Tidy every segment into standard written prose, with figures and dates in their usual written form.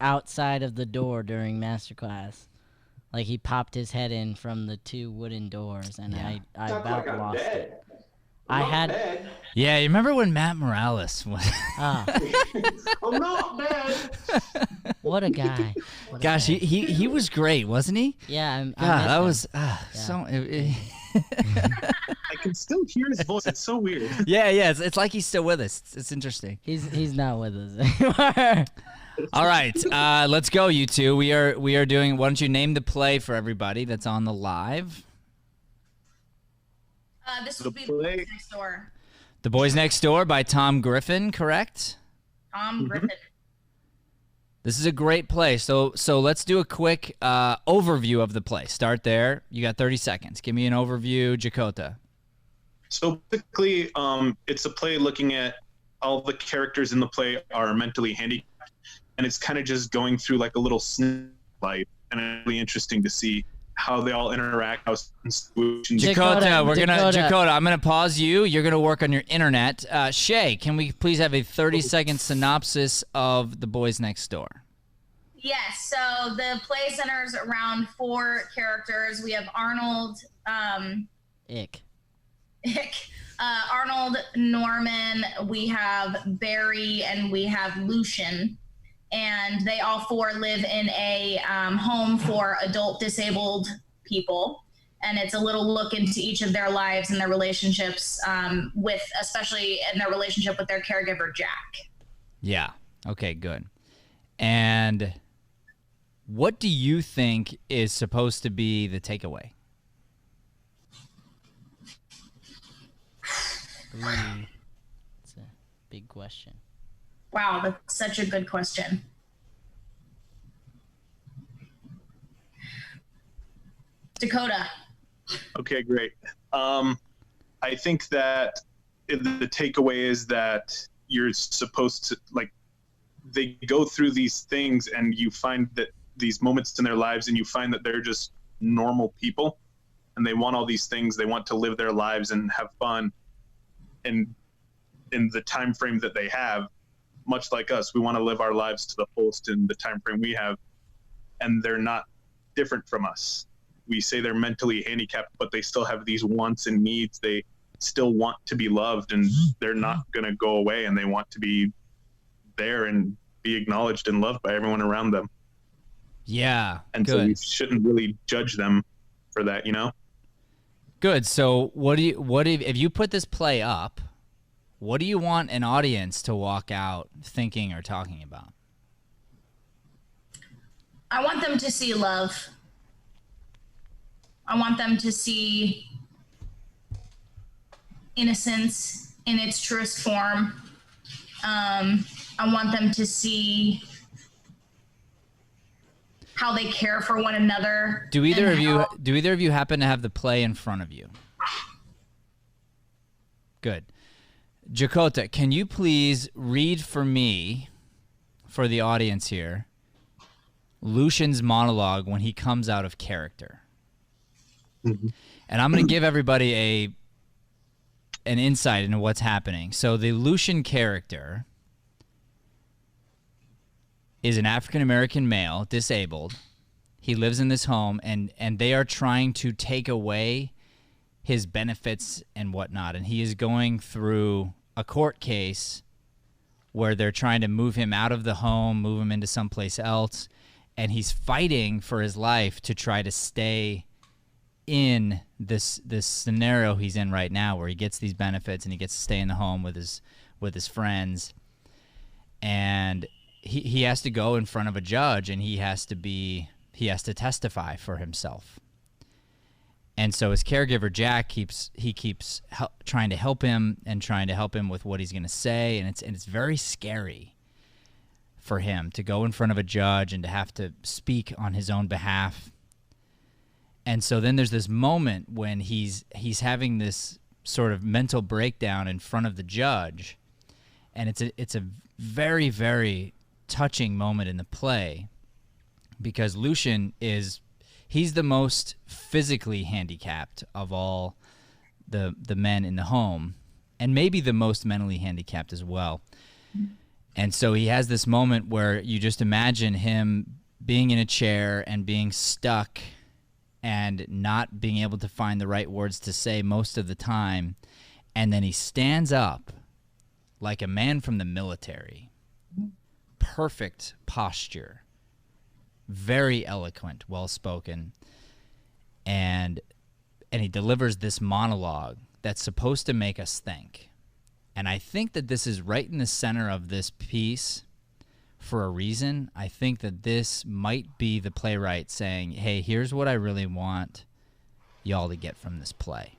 outside of the door during masterclass. Like he popped his head in from the 2 wooden doors, and I about like lost dead. it. I had. Dead. Yeah, you remember when Matt Morales was? Ah, I'm not dead. what a guy! What a Gosh, guy. he was great, wasn't he? Yeah, I God, miss that him. was Yeah. so. I can still hear his voice. It's so weird. Yeah, it's like he's still with us. It's interesting. He's not with us anymore. All right, let's go, you two. We are doing. Why don't you name the play for everybody that's on the live? This would be The Boys Next Door. The Boys Next Door by Tom Griffin, correct? Tom Griffin. This is a great play. So let's do a quick overview of the play. Start there. You got 30 seconds. Give me an overview, Jakota. So basically, it's a play looking at all the characters in the play are mentally handicapped, and it's kind of just going through like a little snippet of life, and it's really interesting to see how they all interact. Dakota, I'm gonna pause you. You're gonna work on your internet. Shay, can we please have a 30-second synopsis of The Boys Next Door? Yes. So the play centers around 4 characters. We have Arnold. Ick. Arnold, Norman. We have Barry, and we have Lucian. And they all 4 live in a home for adult disabled people. And it's a little look into each of their lives and their relationships, especially in their relationship with their caregiver, Jack. Yeah. Okay, good. And what do you think is supposed to be the takeaway? Ooh, it's a big question. Wow, that's such a good question. Dakota. Okay, great. I think that the takeaway is that you're supposed to, like, they go through these things and you find that these moments in their lives and you find that they're just normal people and they want all these things. They want to live their lives and have fun. And in the time frame that they have, much like us, we want to live our lives to the fullest in the time frame we have, and they're not different from us. We say they're mentally handicapped, but they still have these wants and needs. They still want to be loved, and they're not going to go away, and they want to be there and be acknowledged and loved by everyone around them. Yeah, and good. So you shouldn't really judge them for that, you know? Good. So if you put this play up, what do you want an audience to walk out thinking or talking about? I want them to see love. I want them to see innocence in its truest form. I want them to see how they care for one another. Do either of you happen to have the play in front of you? Good. Jakota, can you please read for me, for the audience here, Lucian's monologue when he comes out of character? Mm-hmm. And I'm going to give everybody an insight into what's happening. So the Lucian character is an African-American male, disabled. He lives in this home, and they are trying to take away his benefits and whatnot. And he is going through a court case where they're trying to move him out of the home, move him into someplace else. And he's fighting for his life to try to stay in this scenario he's in right now, where he gets these benefits and he gets to stay in the home with his friends. And he has to go in front of a judge, and he has to testify for himself. And so his caregiver Jack keeps trying to help him with what he's going to say, and it's very scary for him to go in front of a judge and to have to speak on his own behalf. And so then there's this moment when he's having this sort of mental breakdown in front of the judge, and it's a very, very touching moment in the play, because Lucian he's the most physically handicapped of all the men in the home, and maybe the most mentally handicapped as well. And so he has this moment where you just imagine him being in a chair and being stuck and not being able to find the right words to say most of the time. And then he stands up like a man from the military. Perfect posture. Very eloquent, well-spoken. And he delivers this monologue that's supposed to make us think. And I think that this is right in the center of this piece for a reason. I think that this might be the playwright saying, hey, here's what I really want y'all to get from this play.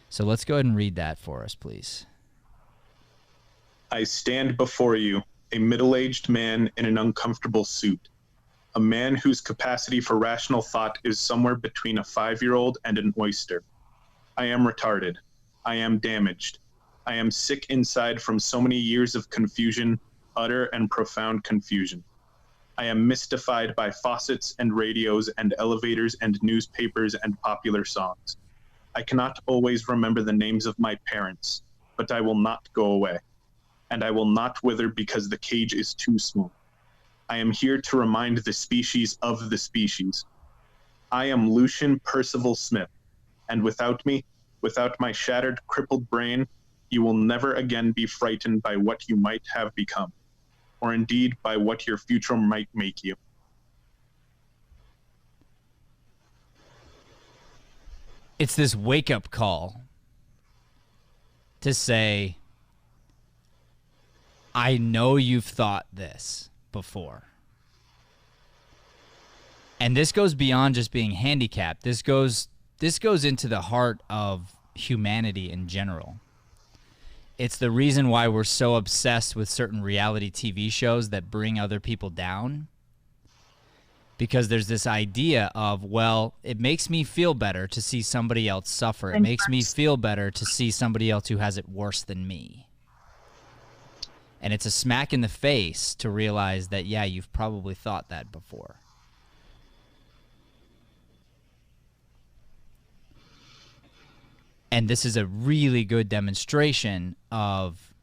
So let's go ahead and read that for us, please. I stand before you, a middle-aged man in an uncomfortable suit. A man whose capacity for rational thought is somewhere between a 5-year-old and an oyster. I am retarded. I am damaged. I am sick inside from so many years of confusion, utter and profound confusion. I am mystified by faucets and radios and elevators and newspapers and popular songs. I cannot always remember the names of my parents, but I will not go away. And I will not wither because the cage is too small. I am here to remind the species of the species. I am Lucian Percival Smith, and without me, without my shattered, crippled brain, you will never again be frightened by what you might have become, or indeed by what your future might make you. It's this wake-up call to say, I know you've thought this before. And this goes beyond just being handicapped. This goes into the heart of humanity in general. It's the reason why we're so obsessed with certain reality TV shows that bring other people down. Because there's this idea of, well, it makes me feel better to see somebody else suffer. It makes me feel better to see somebody else who has it worse than me. And it's a smack in the face to realize that, yeah, you've probably thought that before. And this is a really good demonstration of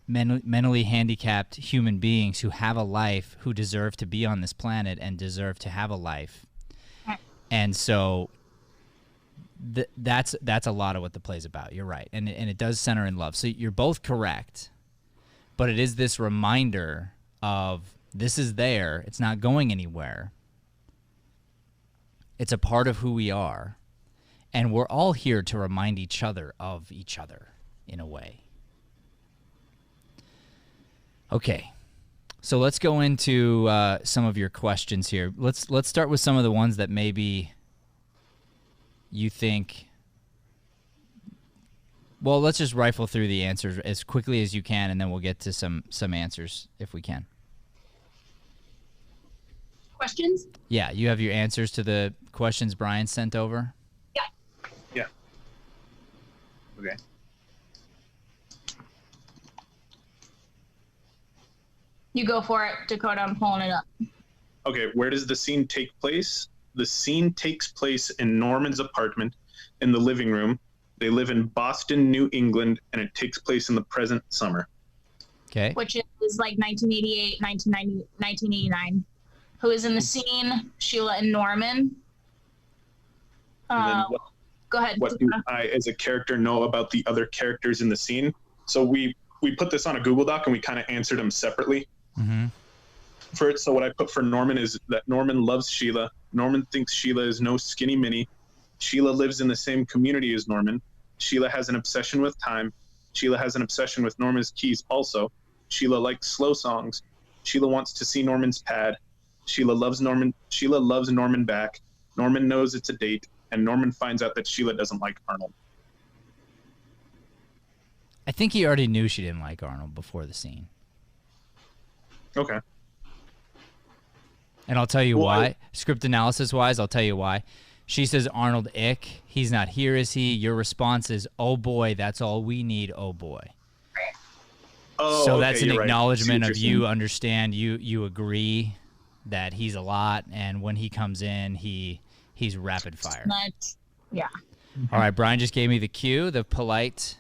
mentally handicapped human beings who have a life, who deserve to be on this planet and deserve to have a life. And so that's a lot of what the play's about. You're right. And it does center in love. So you're both correct. But it is this reminder of this is there. It's not going anywhere. It's a part of who we are. And we're all here to remind each other of each other in a way. Okay. So let's go into some of your questions here. Let's start with some of the ones that maybe you think. Well, let's just rifle through the answers as quickly as you can, and then we'll get to some answers if we can. Questions? Yeah, you have your answers to the questions Brian sent over? Yeah. Yeah. Okay. You go for it, Dakota. I'm pulling it up. Okay, where does the scene take place? The scene takes place in Norman's apartment in the living room. They live in Boston, New England, and it takes place in the present summer. Okay. Which is like 1988, 1990, 1989. Who is in the scene? Sheila and Norman. And then Go ahead. What do I, as a character, know about the other characters in the scene? So we put this on a Google Doc and we kind of answered them separately. Mm-hmm. For it, so what I put for Norman is that Norman loves Sheila. Norman thinks Sheila is no skinny mini. Sheila lives in the same community as Norman. Sheila has an obsession with time. Sheila has an obsession with Norman's keys also. Sheila likes slow songs. Sheila wants to see Norman's pad. Sheila loves Norman. Sheila loves Norman back. Norman knows it's a date, and Norman finds out that Sheila doesn't like Arnold. I think he already knew she didn't like Arnold before the scene. Okay. And I'll tell you why. Script analysis-wise, I'll tell you why. She says, Arnold, ick. He's not here, is he? Your response is, oh, boy, that's all we need, oh, boy. Oh, so okay, that's an you're acknowledgement right. of you understand, you agree that he's a lot, and when he comes in, he's rapid fire. Yeah. All right, Brian just gave me the cue, the polite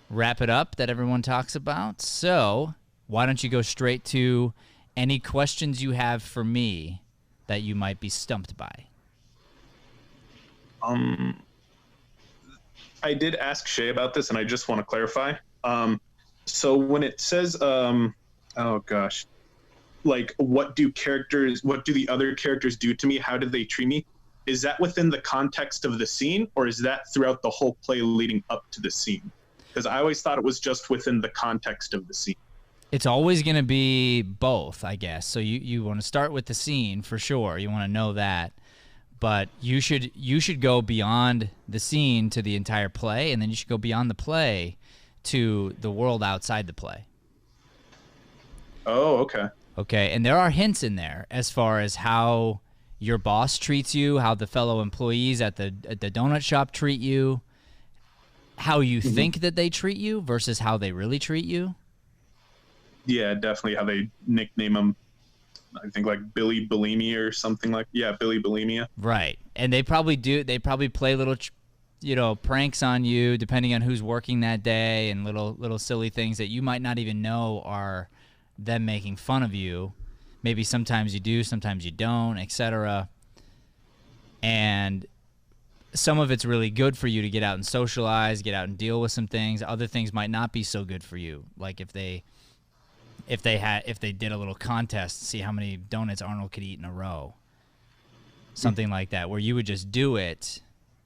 wrap it up that everyone talks about. So why don't you go straight to any questions you have for me that you might be stumped by? I did ask Shay about this, and I just want to clarify. So when it says, oh gosh, like what do the other characters do to me? How do they treat me? Is that within the context of the scene, or is that throughout the whole play leading up to the scene? Because I always thought it was just within the context of the scene. It's always going to be both, I guess. So you want to start with the scene for sure. You want to know that. But you should go beyond the scene to the entire play, and then you should go beyond the play to the world outside the play. Oh, okay. Okay, and there are hints in there as far as how your boss treats you, how the fellow employees at the donut shop treat you, how you think that they treat you versus how they really treat you. Yeah, definitely how they nickname them. I think like Billy Bulimia or something like, yeah, Billy Bulimia. Right. And they probably play little, pranks on you depending on who's working that day, and little silly things that you might not even know are them making fun of you. Maybe sometimes you do, sometimes you don't, etc. And some of it's really good for you to get out and socialize, get out and deal with some things. Other things might not be so good for you. Like if they did a little contest to see how many donuts Arnold could eat in a row. Something like that, where you would just do it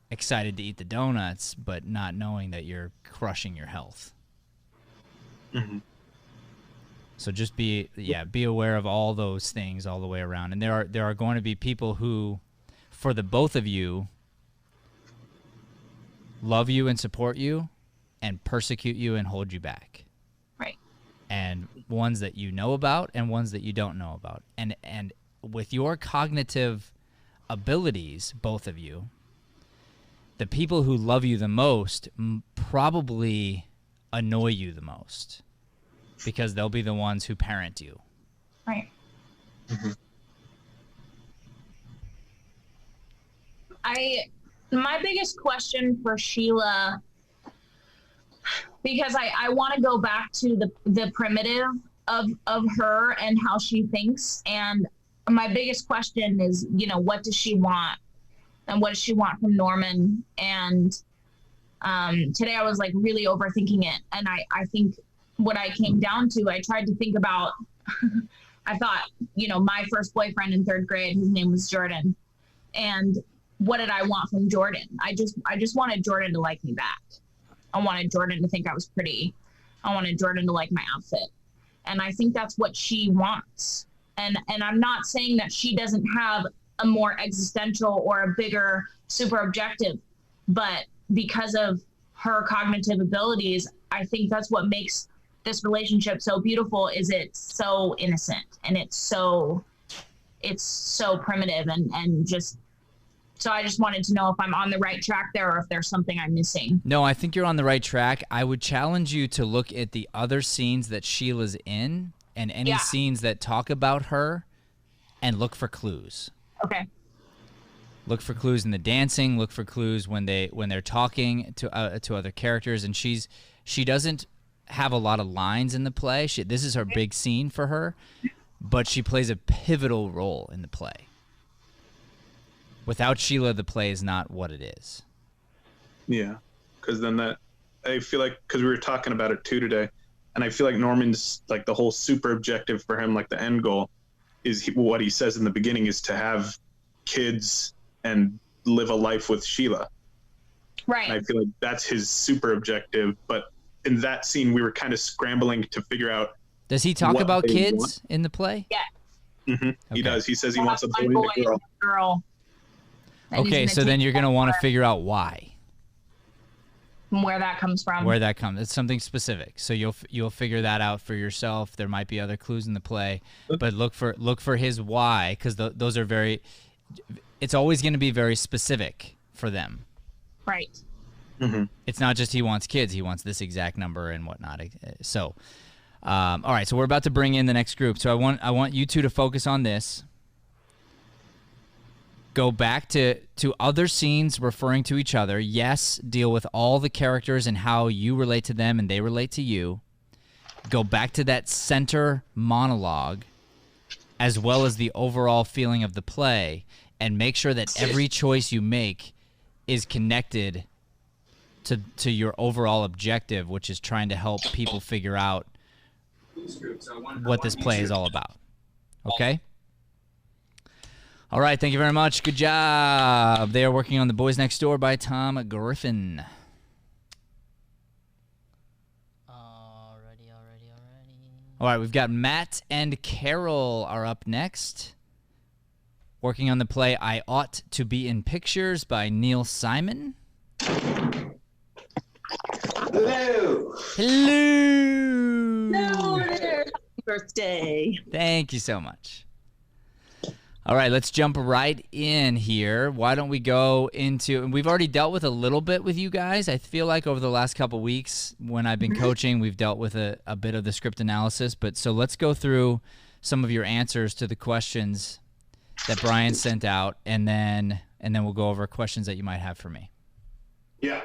excited to eat the donuts, but not knowing that you're crushing your health. Mm-hmm. So just be aware of all those things all the way around. And there are going to be people who, for the both of you, love you and support you and persecute you and hold you back. Right. And ones that you know about and ones that you don't know about. And with your cognitive abilities, both of you, the people who love you the most probably annoy you the most, because they'll be the ones who parent you. Right. Mm-hmm. My biggest question for Sheila, because I want to go back to the primitive of her and how she thinks. And my biggest question is, what does she want? And what does she want from Norman? And today I was like really overthinking it. And I think what I came down to, I tried to think about, I thought, my first boyfriend in third grade, his name was Jordan. And what did I want from Jordan? I just wanted Jordan to like me back. I wanted Jordan to think I was pretty. I wanted Jordan to like my outfit. And I think that's what she wants. And I'm not saying that she doesn't have a more existential or a bigger super objective, but because of her cognitive abilities, I think that's what makes this relationship so beautiful, is it's so innocent and it's so primitive and just, so I just wanted to know if I'm on the right track there or if there's something I'm missing. No, I think you're on the right track. I would challenge you to look at the other scenes that Sheila's in and any scenes that talk about her and look for clues. Okay. Look for clues in the dancing, look for clues when they're talking to other characters, and she doesn't have a lot of lines in the play. This is her big scene for her, but she plays a pivotal role in the play. Without Sheila, the play is not what it is. Yeah, because then I feel like, because we were talking about it too today, and I feel like Norman's, like, the whole super objective for him, like the end goal, is what he says in the beginning is to have kids and live a life with Sheila. Right. And I feel like that's his super objective, but in that scene, we were kind of scrambling to figure out. Does he talk about kids in the play? Yeah. Mm-hmm. Okay. He does. He says he wants a boy and a girl. Okay, so then you're going to want to figure out why. Where that comes from. Where that comes. It's something specific. So you'll figure that out for yourself. There might be other clues in the play, but look for his why, because those are very. It's always going to be very specific for them. Right. Mm-hmm. It's not just he wants kids. He wants this exact number and whatnot. So, all right. So we're about to bring in the next group. So I want you two to focus on this. Go back to other scenes referring to each other. Yes, deal with all the characters and how you relate to them and they relate to you. Go back to that center monologue as well as the overall feeling of the play, and make sure that every choice you make is connected to your overall objective, which is trying to help people figure out what this play is all about. Okay? All right, thank you very much. Good job. They are working on The Boys Next Door by Tom Griffin. All right, we've got Matt and Carol are up next. Working on the play I Ought to Be in Pictures by Neil Simon. Hello. Hello. Hello there. Happy birthday. Thank you so much. All right, let's jump right in here. Why don't we go into, and we've already dealt with a little bit with you guys. I feel like over the last couple weeks when I've been coaching, we've dealt with a bit of the script analysis. But so let's go through some of your answers to the questions that Brian sent out, and then we'll go over questions that you might have for me. Yeah.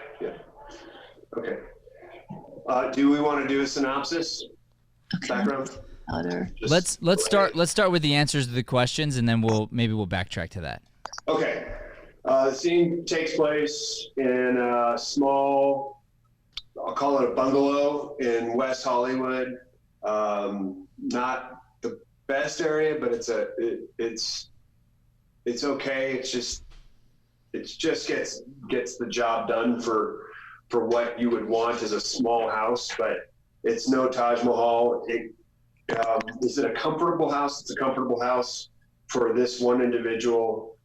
Okay. Do we want to do a synopsis? Okay. Background? Let's start with the answers to the questions, and then we'll backtrack to that. Okay. The scene takes place in a small, I'll call it a bungalow in West Hollywood. Not the best area, but it's okay. It just gets the job done for what you would want as a small house, but it's no Taj Mahal. Is it a comfortable house? It's a comfortable house for this one individual,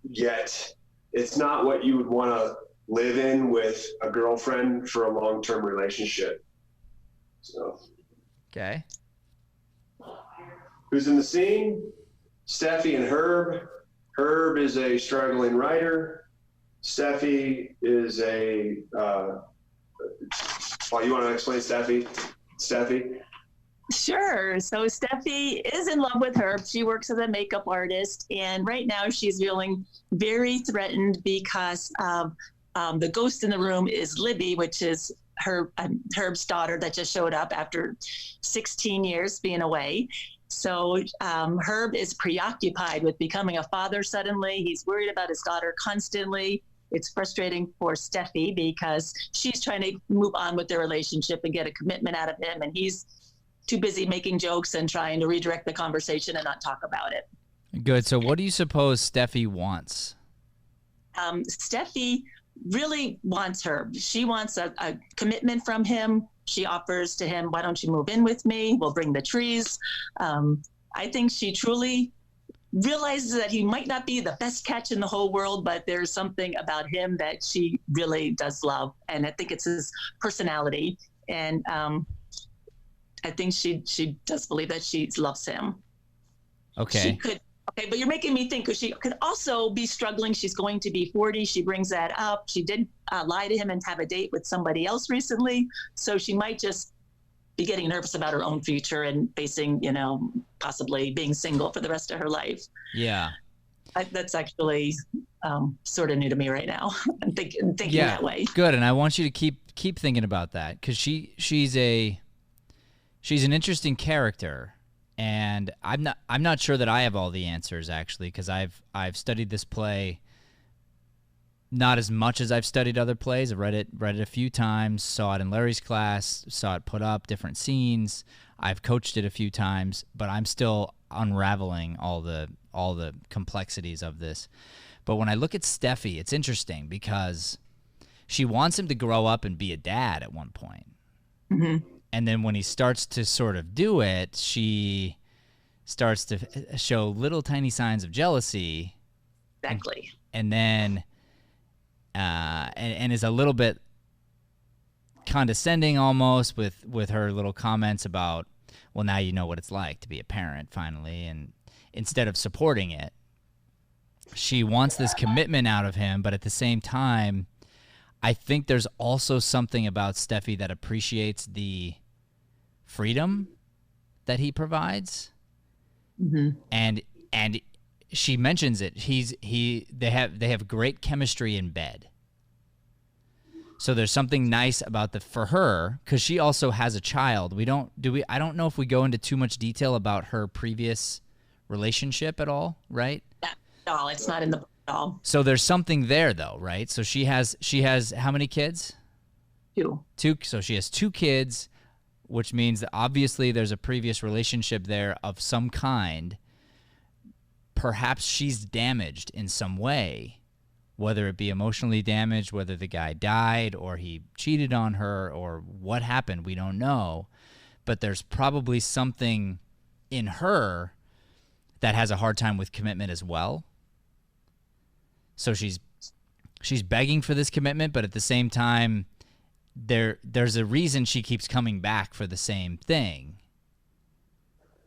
yet it's not what you would want to live in with a girlfriend for a long-term relationship. So, okay. Who's in the scene? Steffi and Herb. Herb is a struggling writer. Steffi is you want to explain Steffi? Steffi? Sure. So Steffi is in love with Herb. She works as a makeup artist, and right now she's feeling very threatened because the ghost in the room is Libby, which is Herb's daughter that just showed up after 16 years being away. So Herb is preoccupied with becoming a father suddenly. He's worried about his daughter constantly. It's frustrating for Steffi because she's trying to move on with their relationship and get a commitment out of him, and he's too busy making jokes and trying to redirect the conversation and not talk about it. Good. So what do you suppose Steffi wants? Steffi really wants Herb. She wants a commitment from him. She offers to him, why don't you move in with me? We'll bring the trees. I think she truly realizes that he might not be the best catch in the whole world, but there's something about him that she really does love. And I think it's his personality. And I think she does believe that she loves him. Okay. Okay, but you're making me think, because she could also be struggling. She's going to be 40. She brings that up. She did lie to him and have a date with somebody else recently. So she might just be getting nervous about her own future and facing, possibly being single for the rest of her life. Yeah. That's actually sort of new to me right now. I'm thinking that way. Good, and I want you to keep thinking about that, because she's an interesting character. And I'm not sure that I have all the answers, actually, because I've studied this play not as much as I've studied other plays. I've read it a few times, saw it in Larry's class, saw it put up, different scenes. I've coached it a few times, but I'm still unraveling all the complexities of this. But when I look at Steffi, it's interesting because she wants him to grow up and be a dad at one point. Mm-hmm. And then when he starts to sort of do it, she starts to show little tiny signs of jealousy. Exactly. And then, and is a little bit condescending almost with her little comments about, well, now you know what it's like to be a parent finally. And instead of supporting it, she wants this commitment out of him. But at the same time, I think there's also something about Steffi that appreciates the freedom that he provides. Mm-hmm. And she mentions it. They have great chemistry in bed. So there's something nice about for her, because she also has a child. I don't know if we go into too much detail about her previous relationship at all, right? No, it's not in the book at all. So there's something there though, right? So she has how many kids? Two. So she has 2 kids, which means that obviously there's a previous relationship there of some kind. Perhaps she's damaged in some way, whether it be emotionally damaged, whether the guy died or he cheated on her or what happened, we don't know. But there's probably something in her that has a hard time with commitment as well. So she's begging for this commitment, but at the same time, there's a reason she keeps coming back for the same thing.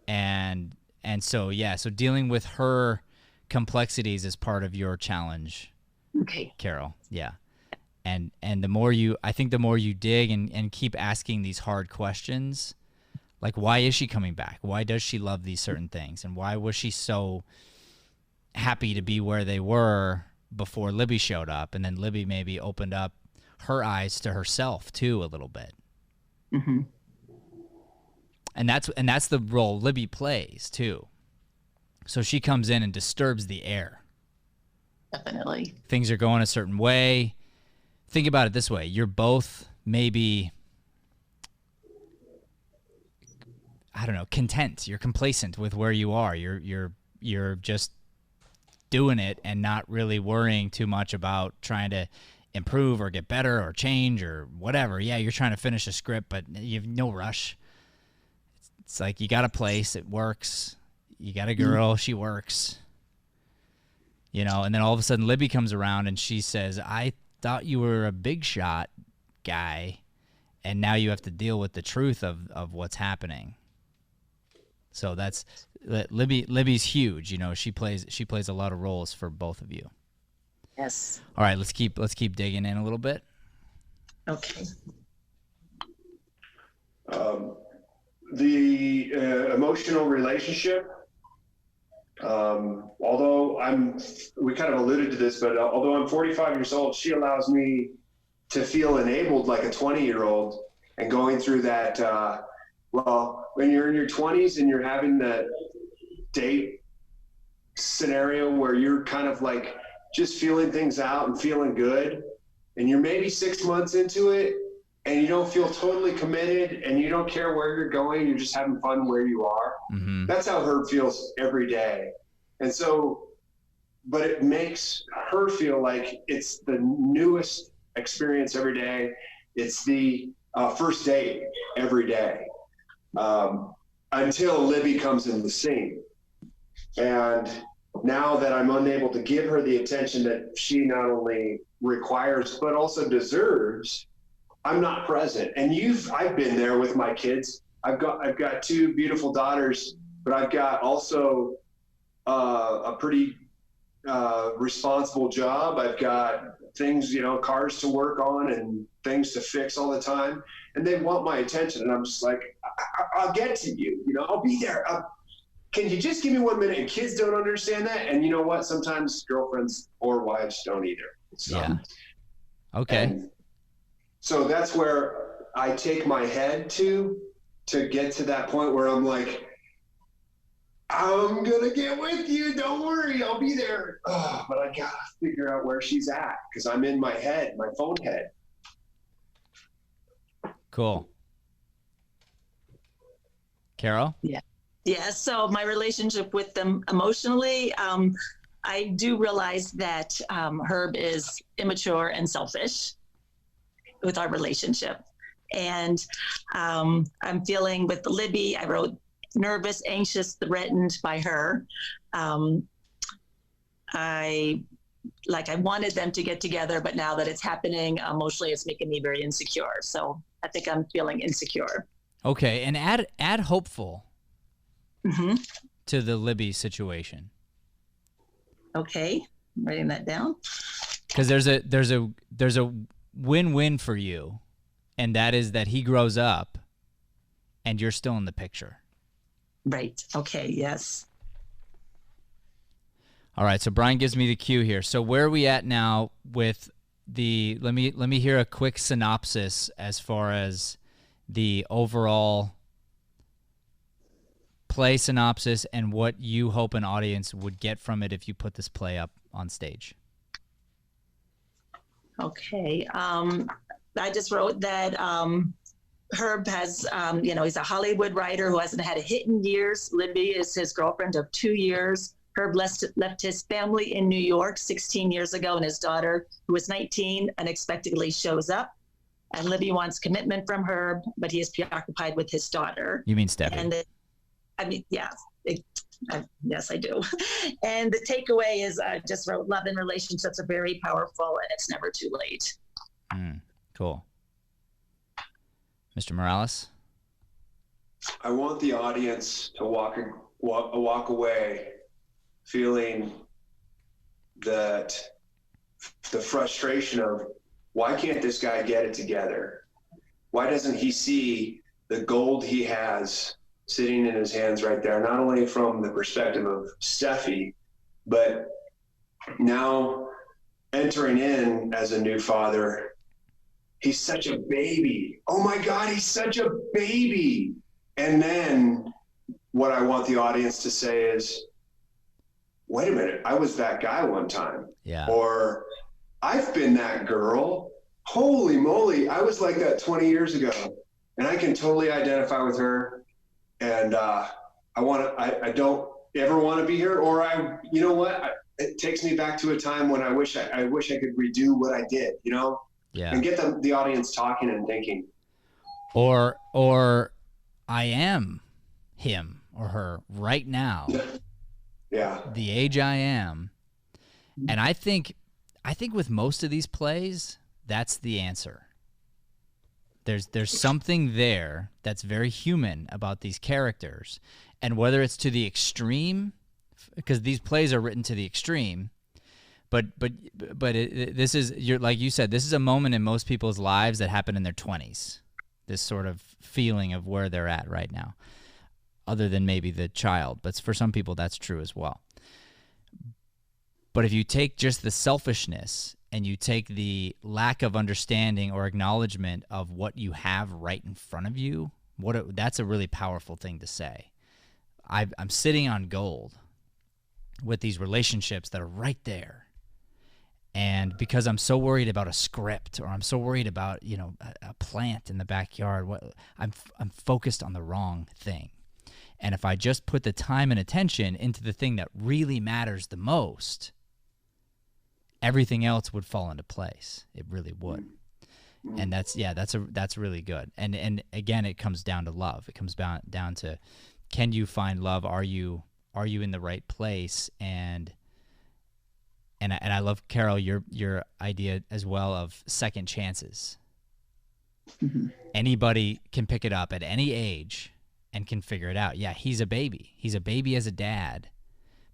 And so so dealing with her complexities is part of your challenge. Okay. Carol. Yeah. And the more I think the more you dig and keep asking these hard questions, like why is she coming back? Why does she love these certain things? And why was she so happy to be where they were before Libby showed up? And then Libby maybe opened up her eyes to herself too a little bit. Mm-hmm. And that's the role Libby plays too. So she comes in and disturbs the air. Definitely. Things are going a certain way. Think about it this way. You're both maybe, I don't know, content. You're complacent with where you are. You're just doing it and not really worrying too much about trying to improve or get better or change or whatever. Yeah, you're trying to finish a script, but you have no rush. It's like you got a place, it works. You got a girl, she works. You know, and then all of a sudden Libby comes around and she says, I thought you were a big shot guy, and now you have to deal with the truth of what's happening. So that's Libby's huge. You know, she plays a lot of roles for both of you. Yes. All right, let's keep digging in a little bit. Okay. The emotional relationship. Although we kind of alluded to this, but although I'm 45 years old, she allows me to feel enabled like a 20-year-old and going through that. Well, when you're in your 20s and you're having that date scenario where you're kind of like just feeling things out and feeling good, and you're maybe 6 months into it and you don't feel totally committed and you don't care where you're going, you're just having fun where you are. Mm-hmm. That's how Herb feels every day. And so, but it makes her feel like it's the newest experience every day. It's the first date every day, until Libby comes in the scene. And now that I'm unable to give her the attention that she not only requires, but also deserves, I'm not present. And I've been there with my kids. I've got 2 beautiful daughters, but I've got also a pretty responsible job. I've got things, cars to work on and things to fix all the time. And they want my attention. And I'm just like, I'll get to you, I'll be there. Can you just give me 1 minute? And kids don't understand that. And you know what? Sometimes girlfriends or wives don't either. So, yeah. Okay. So that's where I take my head to get to that point where I'm like, I'm going to get with you. Don't worry. I'll be there. But I got to figure out where she's at because I'm in my head, my phone head. Cool. Carol? Yeah. Yeah. So my relationship with them emotionally, I do realize that Herb is immature and selfish with our relationship. And I'm feeling with Libby, I wrote nervous, anxious, threatened by her. I wanted them to get together, but now that it's happening, emotionally, it's making me very insecure. So I think I'm feeling insecure. Okay. And add hopeful Mm-hmm. to the Libby situation. Okay. I'm writing that down. Because there's a win-win for you, and that is that he grows up and you're still in the picture. Right. Okay. Yes. All right, so Brian gives me the cue here. So where are we at now with the? Let me hear a quick synopsis as far as the overall play synopsis and what you hope an audience would get from it if you put this play up on stage. Okay. I just wrote that Herb has, he's a Hollywood writer who hasn't had a hit in years. Libby is his girlfriend of 2 years. Herb left his family in New York 16 years ago, and his daughter, who was 19, unexpectedly shows up. And Libby wants commitment from Herb, but he is preoccupied with his daughter. You mean Steffi? And yes, I do. And the takeaway is I just wrote love and relationships are very powerful, and it's never too late. Cool. Mr. Morales? I want the audience to walk away feeling that the frustration of, why can't this guy get it together? Why doesn't he see the gold he has sitting in his hands right there? Not only from the perspective of Steffi, but now entering in as a new father. He's such a baby. Oh my God, he's such a baby. And then what I want the audience to say is, wait a minute, I was that guy one time. Yeah. Or I've been that girl. Holy moly, I was like that 20 years ago. And I can totally identify with her. And I don't ever want to be here. Or it takes me back to a time when I wish I could redo what I did, Yeah. And get the audience talking and thinking. Or I am him or her right now. Yeah. The age I am. And I think with most of these plays, that's the answer. There's something there that's very human about these characters. And whether it's to the extreme, because these plays are written to the extreme, but this is, like you said, this is a moment in most people's lives that happen in their 20s. This sort of feeling of where they're at right now, other than maybe the child. But for some people, that's true as well. But if you take just the selfishness and you take the lack of understanding or acknowledgement of what you have right in front of you, that's a really powerful thing to say. I'm sitting on gold with these relationships that are right there. And because I'm so worried about a script, or I'm so worried about, a plant in the backyard, I'm focused on the wrong thing. And if I just put the time and attention into the thing that really matters the most, everything else would fall into place. It really would. And that's really good. And again, it comes down to love. It comes down to, can you find love? Are you in the right place? And I love, Carol, your idea as well of second chances. Mm-hmm. Anybody can pick it up at any age and can figure it out. Yeah, he's a baby. He's a baby as a dad,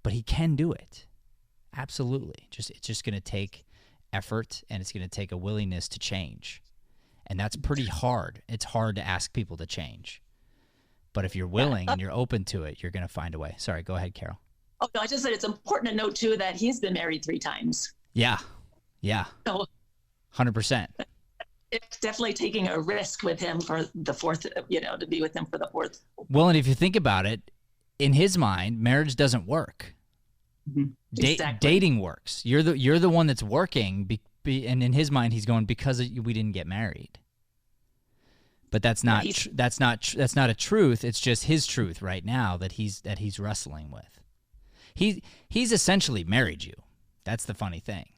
but he can do it. Absolutely. It's just going to take effort, and it's going to take a willingness to change. And that's pretty hard. It's hard to ask people to change. But if you're willing and you're open to it, you're going to find a way. Sorry, go ahead, Carol. Oh, no, I just said it's important to note, too, that he's been married 3 times. Yeah. So 100%. It's definitely taking a risk with him for the 4th, to be with him for the 4th. Well, and if you think about it, in his mind, marriage doesn't work. Mm-hmm. Exactly. Dating works. You're the one that's working, and in his mind, he's going, because we didn't get married. But that's not a truth. It's just his truth right now that he's wrestling with. He's essentially married you. That's the funny thing.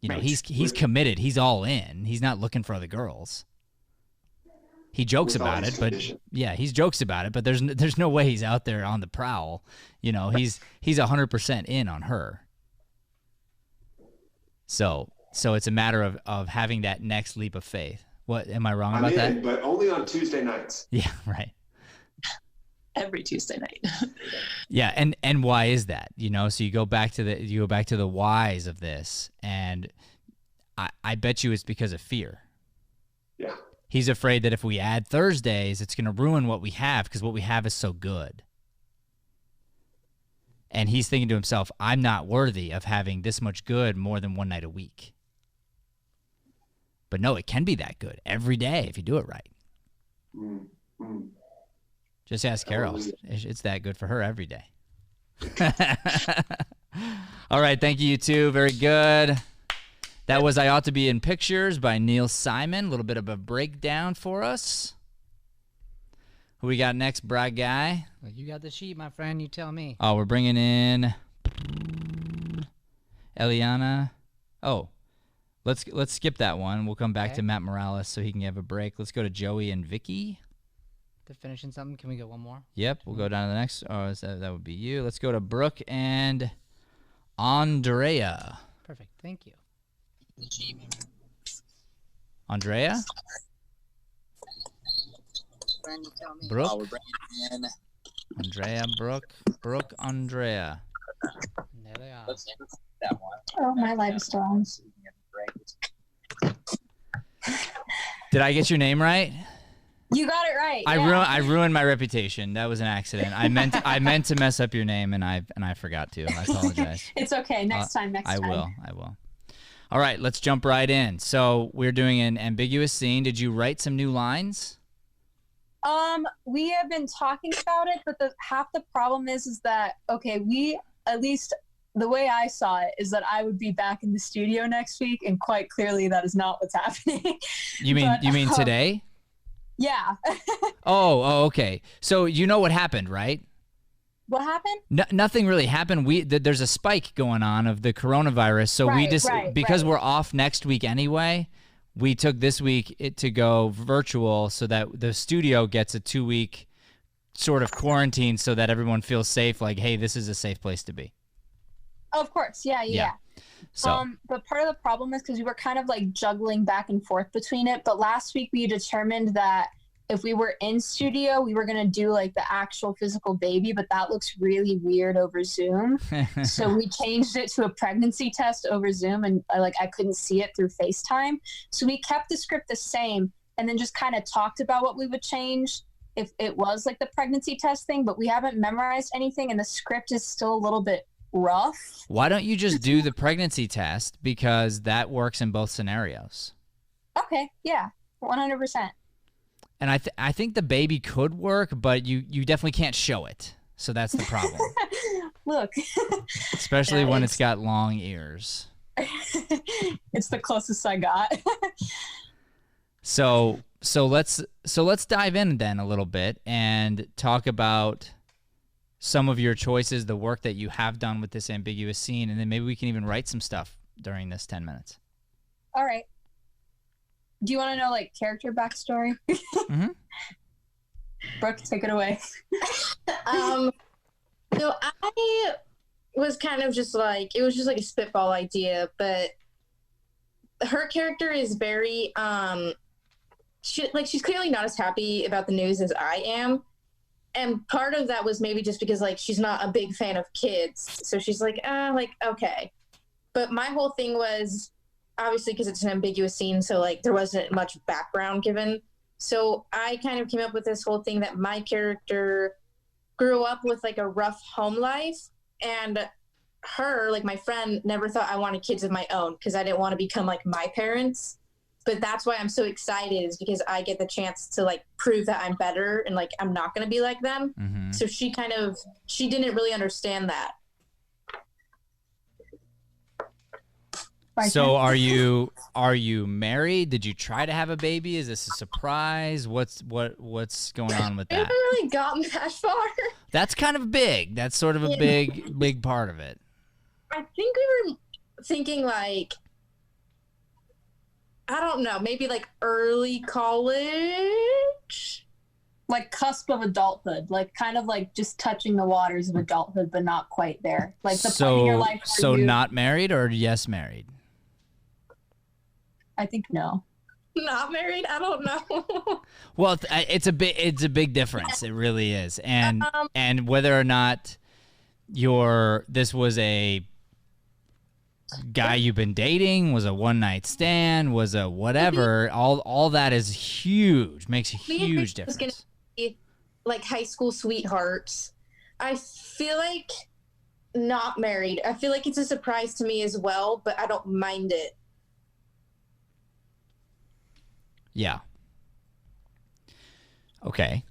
Right. He's committed. He's all in. He's not looking for other girls. He jokes about it, but he jokes about it. But there's no way he's out there on the prowl. He's 100% in on her. So it's a matter of having that next leap of faith. What, am I wrong about that? But only on Tuesday nights. Yeah, right. Every Tuesday night. Yeah, and why is that? So you go back to the whys of this, and I bet you it's because of fear. Yeah. He's afraid that if we add Thursdays, it's going to ruin what we have, because what we have is so good. And he's thinking to himself, I'm not worthy of having this much good more than one night a week. But no, it can be that good every day if you do it right. Mm-hmm. Just ask Carol. It's that good for her every day. All right. Thank you, you two. Very good. That was I Ought to Be in Pictures by Neil Simon. A little bit of a breakdown for us. Who we got next, Brad Guy? Well, you got the sheet, my friend. You tell me. Oh, we're bringing in Eliana. Oh, let's skip that one. We'll come back to Matt Morales so he can have a break. Let's go to Joey and Vicky. They're finishing something. Can we get one more? Yep, we'll go down to the next. Oh, that would be you. Let's go to Brooke and Andrea. Perfect. Thank you. Andrea? Brooke? Oh, we're bringing in Andrea, Brooke, Andrea. There they are. let's that one. Oh, my light is still on. Did I get your name right? You got it right. I ruined my reputation. That was an accident. I meant to mess up your name, and I forgot to. I apologize. It's okay. Next time. I will. All right, let's jump right in. So we're doing an ambiguous scene. Did you write some new lines? We have been talking about it, but half the problem is that, okay, we, at least the way I saw it, is that I would be back in the studio next week, and quite clearly that is not what's happening. You mean today? Yeah. Oh, okay. So you know what happened, right? What happened? Nothing really happened. There's a spike going on of the coronavirus, so because we're off next week anyway, we took this week to go virtual so that the studio gets a 2-week sort of quarantine so that everyone feels safe, like, hey, this is a safe place to be. Of course. Yeah. So. But part of the problem is because we were kind of like juggling back and forth between it. But last week we determined that if we were in studio, we were going to do like the actual physical baby, but that looks really weird over Zoom. So we changed it to a pregnancy test over Zoom, and I couldn't see it through FaceTime. So we kept the script the same and then just kind of talked about what we would change if it was like the pregnancy test thing, but we haven't memorized anything and the script is still a little bit rough. Why don't you just do the pregnancy test, because that works in both scenarios? Okay, yeah, 100%. And I think the baby could work, but you definitely can't show it. So that's the problem. Look. Especially when it's got long ears. It's the closest I got. So let's dive in then a little bit and talk about some of your choices, the work that you have done with this ambiguous scene, and then maybe we can even write some stuff during this 10 minutes. All right. Do you want to know like character backstory? Mm-hmm. Brooke, take it away. So I was kind of just like, it was just like a spitball idea, but her character is very, she's clearly not as happy about the news as I am. And part of that was maybe just because like she's not a big fan of kids. So she's like, okay. But my whole thing was, obviously because it's an ambiguous scene, so like there wasn't much background given. So I kind of came up with this whole thing that my character grew up with like a rough home life, and her, like my friend, never thought I wanted kids of my own because I didn't want to become like my parents. But that's why I'm so excited, is because I get the chance to like prove that I'm better and like I'm not going to be like them. Mm-hmm. So she didn't really understand that. So are you married? Did you try to have a baby? Is this a surprise? What's going on with We that? haven't really gotten that far. That's kind of big. That's sort of a big part of it. I think we were thinking like, I don't know, maybe like early college? Like cusp of adulthood, like kind of like just touching the waters of adulthood, but not quite there. Like the point in your life. So not married or yes married? I think no. Not married? I don't know. Well, it's a big difference. It really is. And whether or not this was a guy you've been dating, was a one-night stand, was a whatever, all that is huge. Makes a huge difference. Gonna be like high school sweethearts. I feel like not married. I feel like it's a surprise to me as well, but I don't mind it. Yeah. Okay.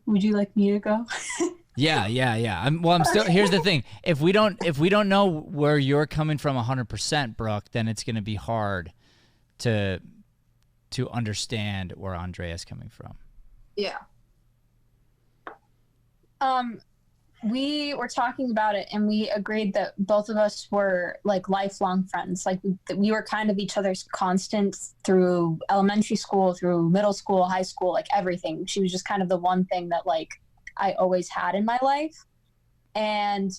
Would you like me to go? Yeah. I'm still. Here's the thing: if we don't know where you're coming from 100%, Brooke, then it's going to be hard to understand where Andrea's coming from. Yeah. We were talking about it, and we agreed that both of us were like lifelong friends. Like we were kind of each other's constants through elementary school, through middle school, high school, like everything. She was just kind of the one thing that like I always had in my life. And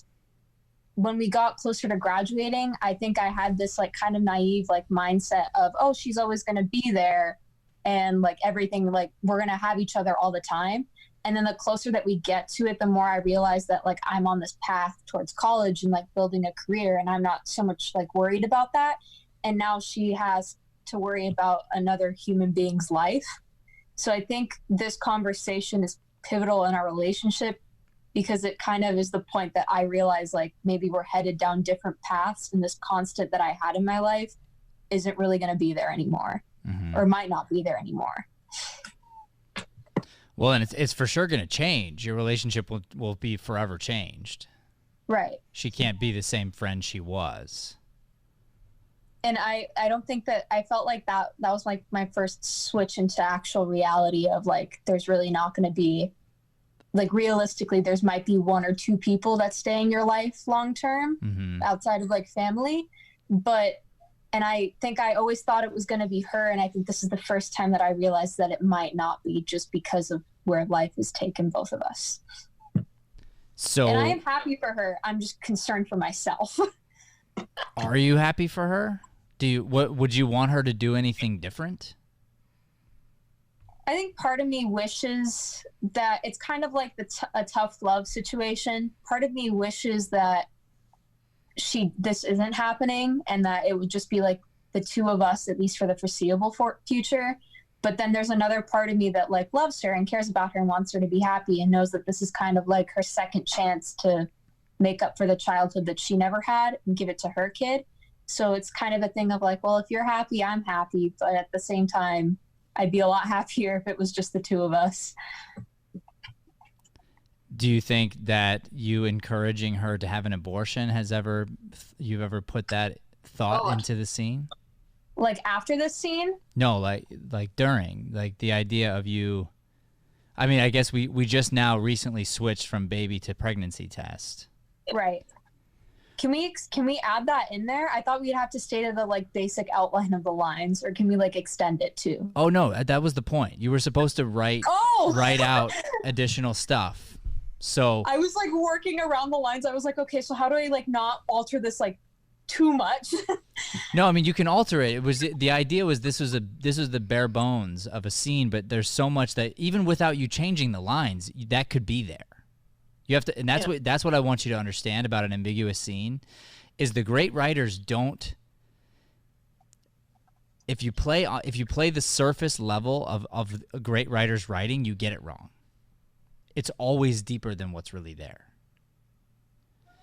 when we got closer to graduating, I think I had this like kind of naive like mindset of, oh, she's always going to be there, and like everything, like we're going to have each other all the time. And then the closer that we get to it, the more I realize that like I'm on this path towards college and like building a career, and I'm not so much like worried about that. And now she has to worry about another human being's life. So I think this conversation is pivotal in our relationship, because it kind of is the point that I realize like maybe we're headed down different paths, and this constant that I had in my life isn't really going to be there anymore, or might not be there anymore. Well, and it's for sure going to change. Your relationship will be forever changed. Right. She can't be the same friend she was. And I don't think that I felt like that was like my first switch into actual reality of like, there's really not going to be, like realistically, there's might be one or two people that stay in your life long term outside of like family. And I think I always thought it was going to be her. And I think this is the first time that I realized that it might not be, just because of where life has taken both of us. So, and I am happy for her. I'm just concerned for myself. Are you happy for her? Would you want her to do anything different? I think part of me wishes that it's kind of like a tough love situation. Part of me wishes that this isn't happening, and that it would just be like the two of us, at least for the foreseeable future. But then there's another part of me that like loves her and cares about her and wants her to be happy, and knows that this is kind of like her second chance to make up for the childhood that she never had and give it to her kid. So it's kind of a thing of like, well, if you're happy, I'm happy. But at the same time, I'd be a lot happier if it was just the two of us. Do you think that you encouraging her to have an abortion you've ever put that thought into the scene? Like after this scene? No, like during, like the idea of you. I mean, I guess we just now recently switched from baby to pregnancy test. Right. Can we add that in there? I thought we'd have to stay to the like basic outline of the lines, or can we like extend it too? Oh no, that was the point. You were supposed to write out additional stuff. So I was like working around the lines. I was like, okay, so how do I like not alter this like too much? No, I mean you can alter it. The idea was this was the bare bones of a scene, but there's so much that even without you changing the lines, that could be there. You have to, and that's what I want you to understand about an ambiguous scene, is the great writers don't. If you play the surface level of a great writer's writing, you get it wrong. It's always deeper than what's really there.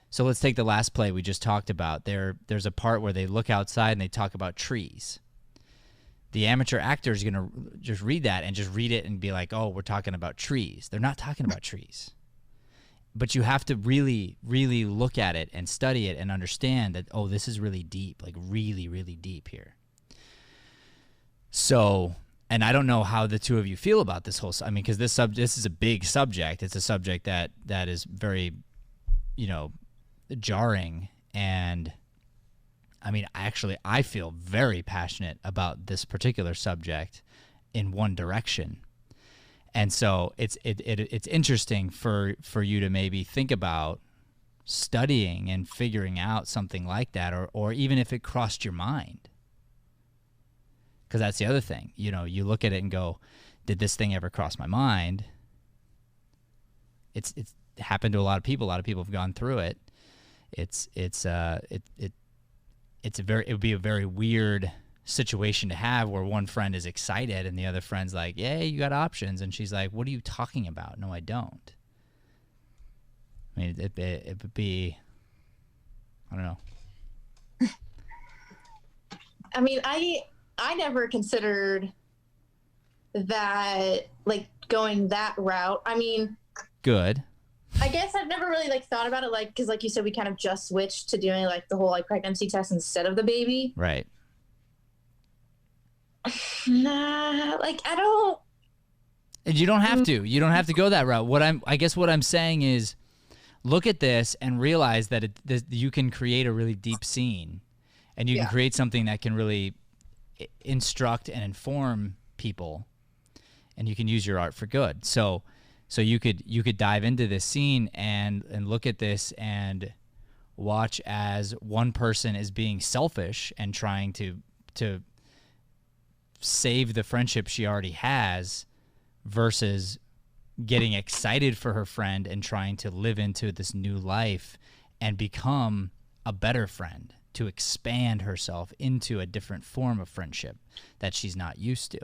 So let's take the last play we just talked about. There's a part where they look outside and they talk about trees. The amateur actor is going to just read that and just read it and be like, oh, we're talking about trees. They're not talking about trees. But you have to really, really look at it and study it and understand that, oh, this is really deep, like really, really deep here. So, and I don't know how the two of you feel about this whole, I mean, because this is a big subject. It's a subject that is very, jarring. And I mean, I feel very passionate about this particular subject in one direction. And so it's interesting for you to maybe think about studying and figuring out something like that, or even if it crossed your mind. Because that's the other thing. You look at it and go, did this thing ever cross my mind? It's happened to a lot of people. A lot of people have gone through it. It would be a very weird situation to have, where one friend is excited and the other friend's like, yeah, you got options, and she's like, what are you talking about? No, I don't. I mean, it would be, I don't know. I mean, I never considered that, like, going that route. I mean, Good. I guess I've never really like thought about it, like, because like you said, we kind of just switched to doing like the whole like pregnancy test instead of the baby. Right. Nah, like I don't. And you don't have to. You don't have to go that route. I guess what I'm saying is, look at this and realize that you can create a really deep scene, and you can create something that can really instruct and inform people, and you can use your art for good. So you could dive into this scene and look at this and watch as one person is being selfish and trying to save the friendship she already has, versus getting excited for her friend and trying to live into this new life and become a better friend, to expand herself into a different form of friendship that she's not used to.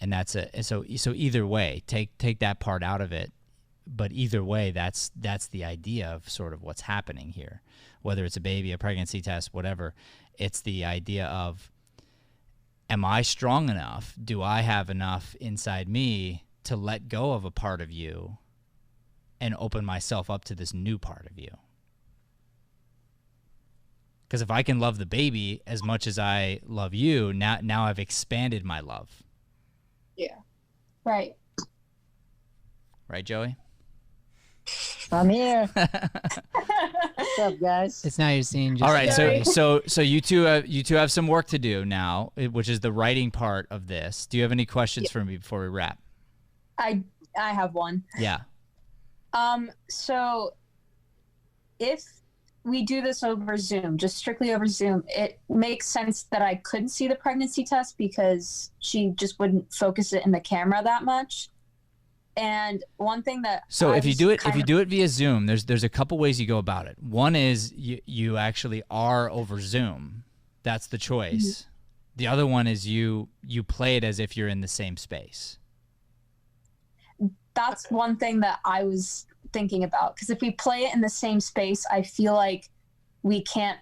And so either way, take that part out of it, but either way, that's the idea of sort of what's happening here. Whether it's a baby, a pregnancy test, whatever, it's the idea of, am I strong enough? Do I have enough inside me to let go of a part of you and open myself up to this new part of you? Because if I can love the baby as much as I love you, now I've expanded my love. Yeah. Right. Right, Joey? I'm here. What's up, guys? It's now your scene. Just All right, Sorry. so you two have some work to do now, which is the writing part of this. Do you have any questions for me before we wrap? I have one. Yeah. So if we do this over Zoom, just strictly over Zoom, it makes sense that I couldn't see the pregnancy test because she just wouldn't focus it in the camera that much. And one thing that if you do it via Zoom, there's a couple ways you go about it. One is you actually are over Zoom. That's the choice. Mm-hmm. The other one is you play it as if you're in the same space. That's one thing that I was thinking about, because if we play it in the same space, I feel like we can't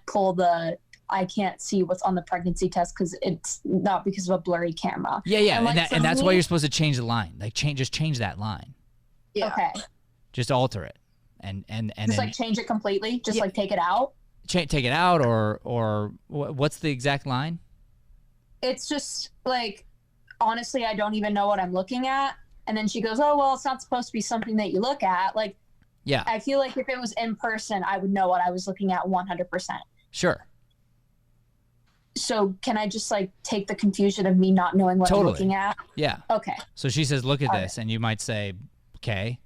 I can't see what's on the pregnancy test because it's not because of a blurry camera. Yeah, and that's why you're supposed to change the line. Like just change that line. Yeah. Okay. Just alter it, and just then, like change it completely. Just like take it out. Take it out, or what's the exact line? It's just like, honestly, I don't even know what I'm looking at. And then she goes, oh, well, it's not supposed to be something that you look at. Like, yeah. I feel like if it was in person, I would know what I was looking at 100%. Sure. So can I just like take the confusion of me not knowing what I'm looking at? Yeah. Okay. So she says, look at All this. right. And you might say, okay,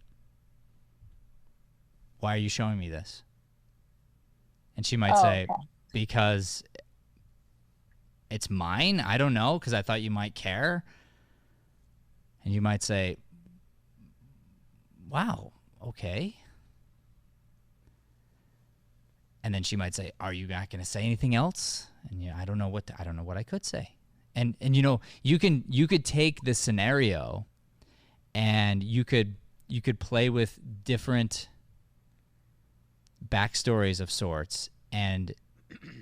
why are you showing me this? And she might say, okay. Because it's mine. I don't know, because I thought you might care. And you might say, wow, okay. And then she might say, are you not going to say anything else? And I don't know what I could say. And you could take this scenario and you could play with different backstories of sorts, and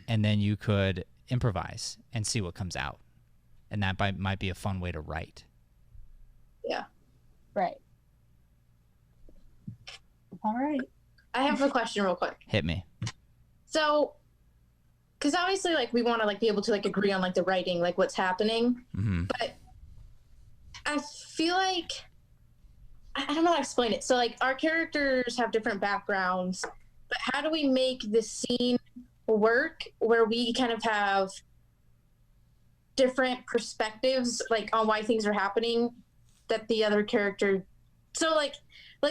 then you could improvise and see what comes out. And that might be a fun way to write. Yeah. Right. All right. I have a question real quick. Hit me. So, because obviously, like, we want to, like, be able to, like, agree on, like, the writing, like, what's happening. Mm-hmm. But I feel like, I don't know how to explain it. So, like, our characters have different backgrounds, but how do we make the scene work where we kind of have different perspectives, like, on why things are happening that the other character... So, like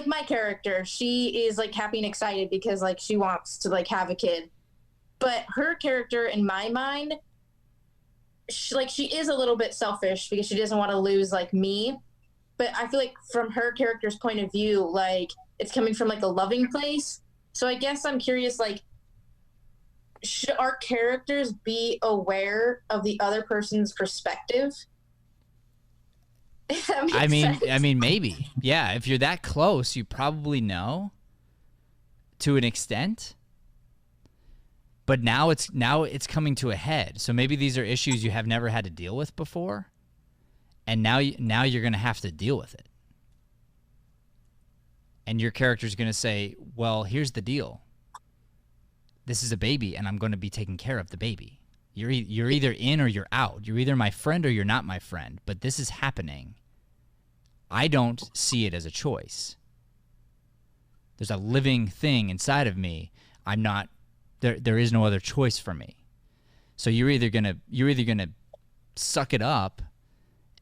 my character, she is, like, happy and excited because, like, she wants to, like, have a kid. But her character, in my mind, she is a little bit selfish because she doesn't want to lose, like, me. But I feel like from her character's point of view, like, it's coming from, like, a loving place. So I guess I'm curious, like, should our characters be aware of the other person's perspective? I mean, maybe. Yeah, if you're that close, you probably know. to an extent, but now it's coming to a head. So maybe these are issues you have never had to deal with before, and now you're going to have to deal with it. And your character's going to say, well, here's the deal. This is a baby, and I'm going to be taking care of the baby. You're either in or you're out. You're either my friend or you're not my friend. But this is happening. I don't see it as a choice. There's a living thing inside of me. I'm not. There is no other choice for me. So you're either gonna suck it up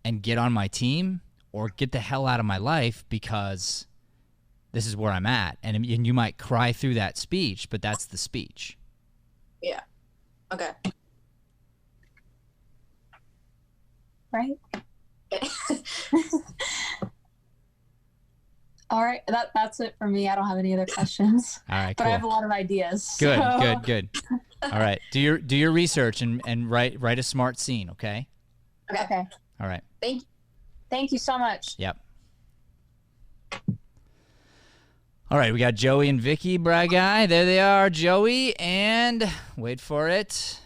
and get on my team, or get the hell out of my life, because this is where I'm at. And you might cry through that speech, but that's the speech. Yeah. Okay. Right. All right, that's it for me. I don't have any other questions. All right, but cool. I have a lot of ideas. Good, so. good. All right, do your research and write a smart scene, okay? Okay. All right. Thank you so much. Yep. All right, we got Joey and Vicky, Bry Guy. There they are, Joey, and wait for it.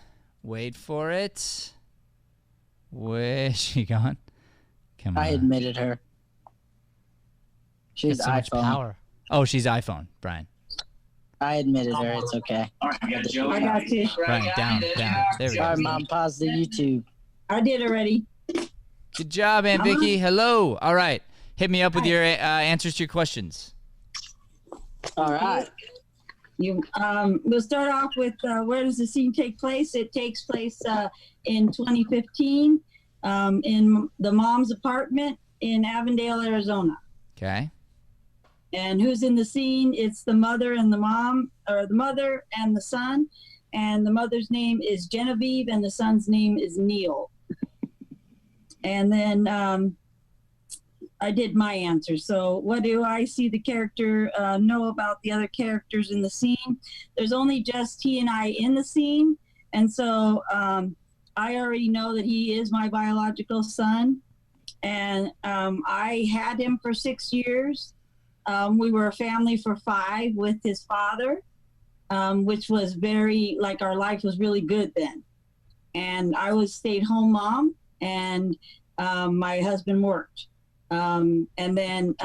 Where's she gone? Come on. I admitted her. She's Got so much iPhone. power. Oh, she's iPhone, Brian. I admitted her. It's okay. All right, we got Joey. I got you. Brian, down. There we go. Sorry, Mom. Pause the YouTube. I did already. Good job, Aunt Vicky. Hello. All right, hit me up with your answers to your questions. All right. We'll start off with where does the scene take place? It takes place in 2015 in the mom's apartment in Avondale, Arizona. Okay. And who's in the scene? It's the mother and the mom, or the mother and the son. And the mother's name is Genevieve and the son's name is Neil. And then I did my answer. So what do I see the character know about the other characters in the scene? There's only just he and I in the scene. And so I already know that he is my biological son. And I had him for 6 years. We were a family for 5 with his father, which was very, like, our life was really good then. And I was stay-at-home mom, and my husband worked. And then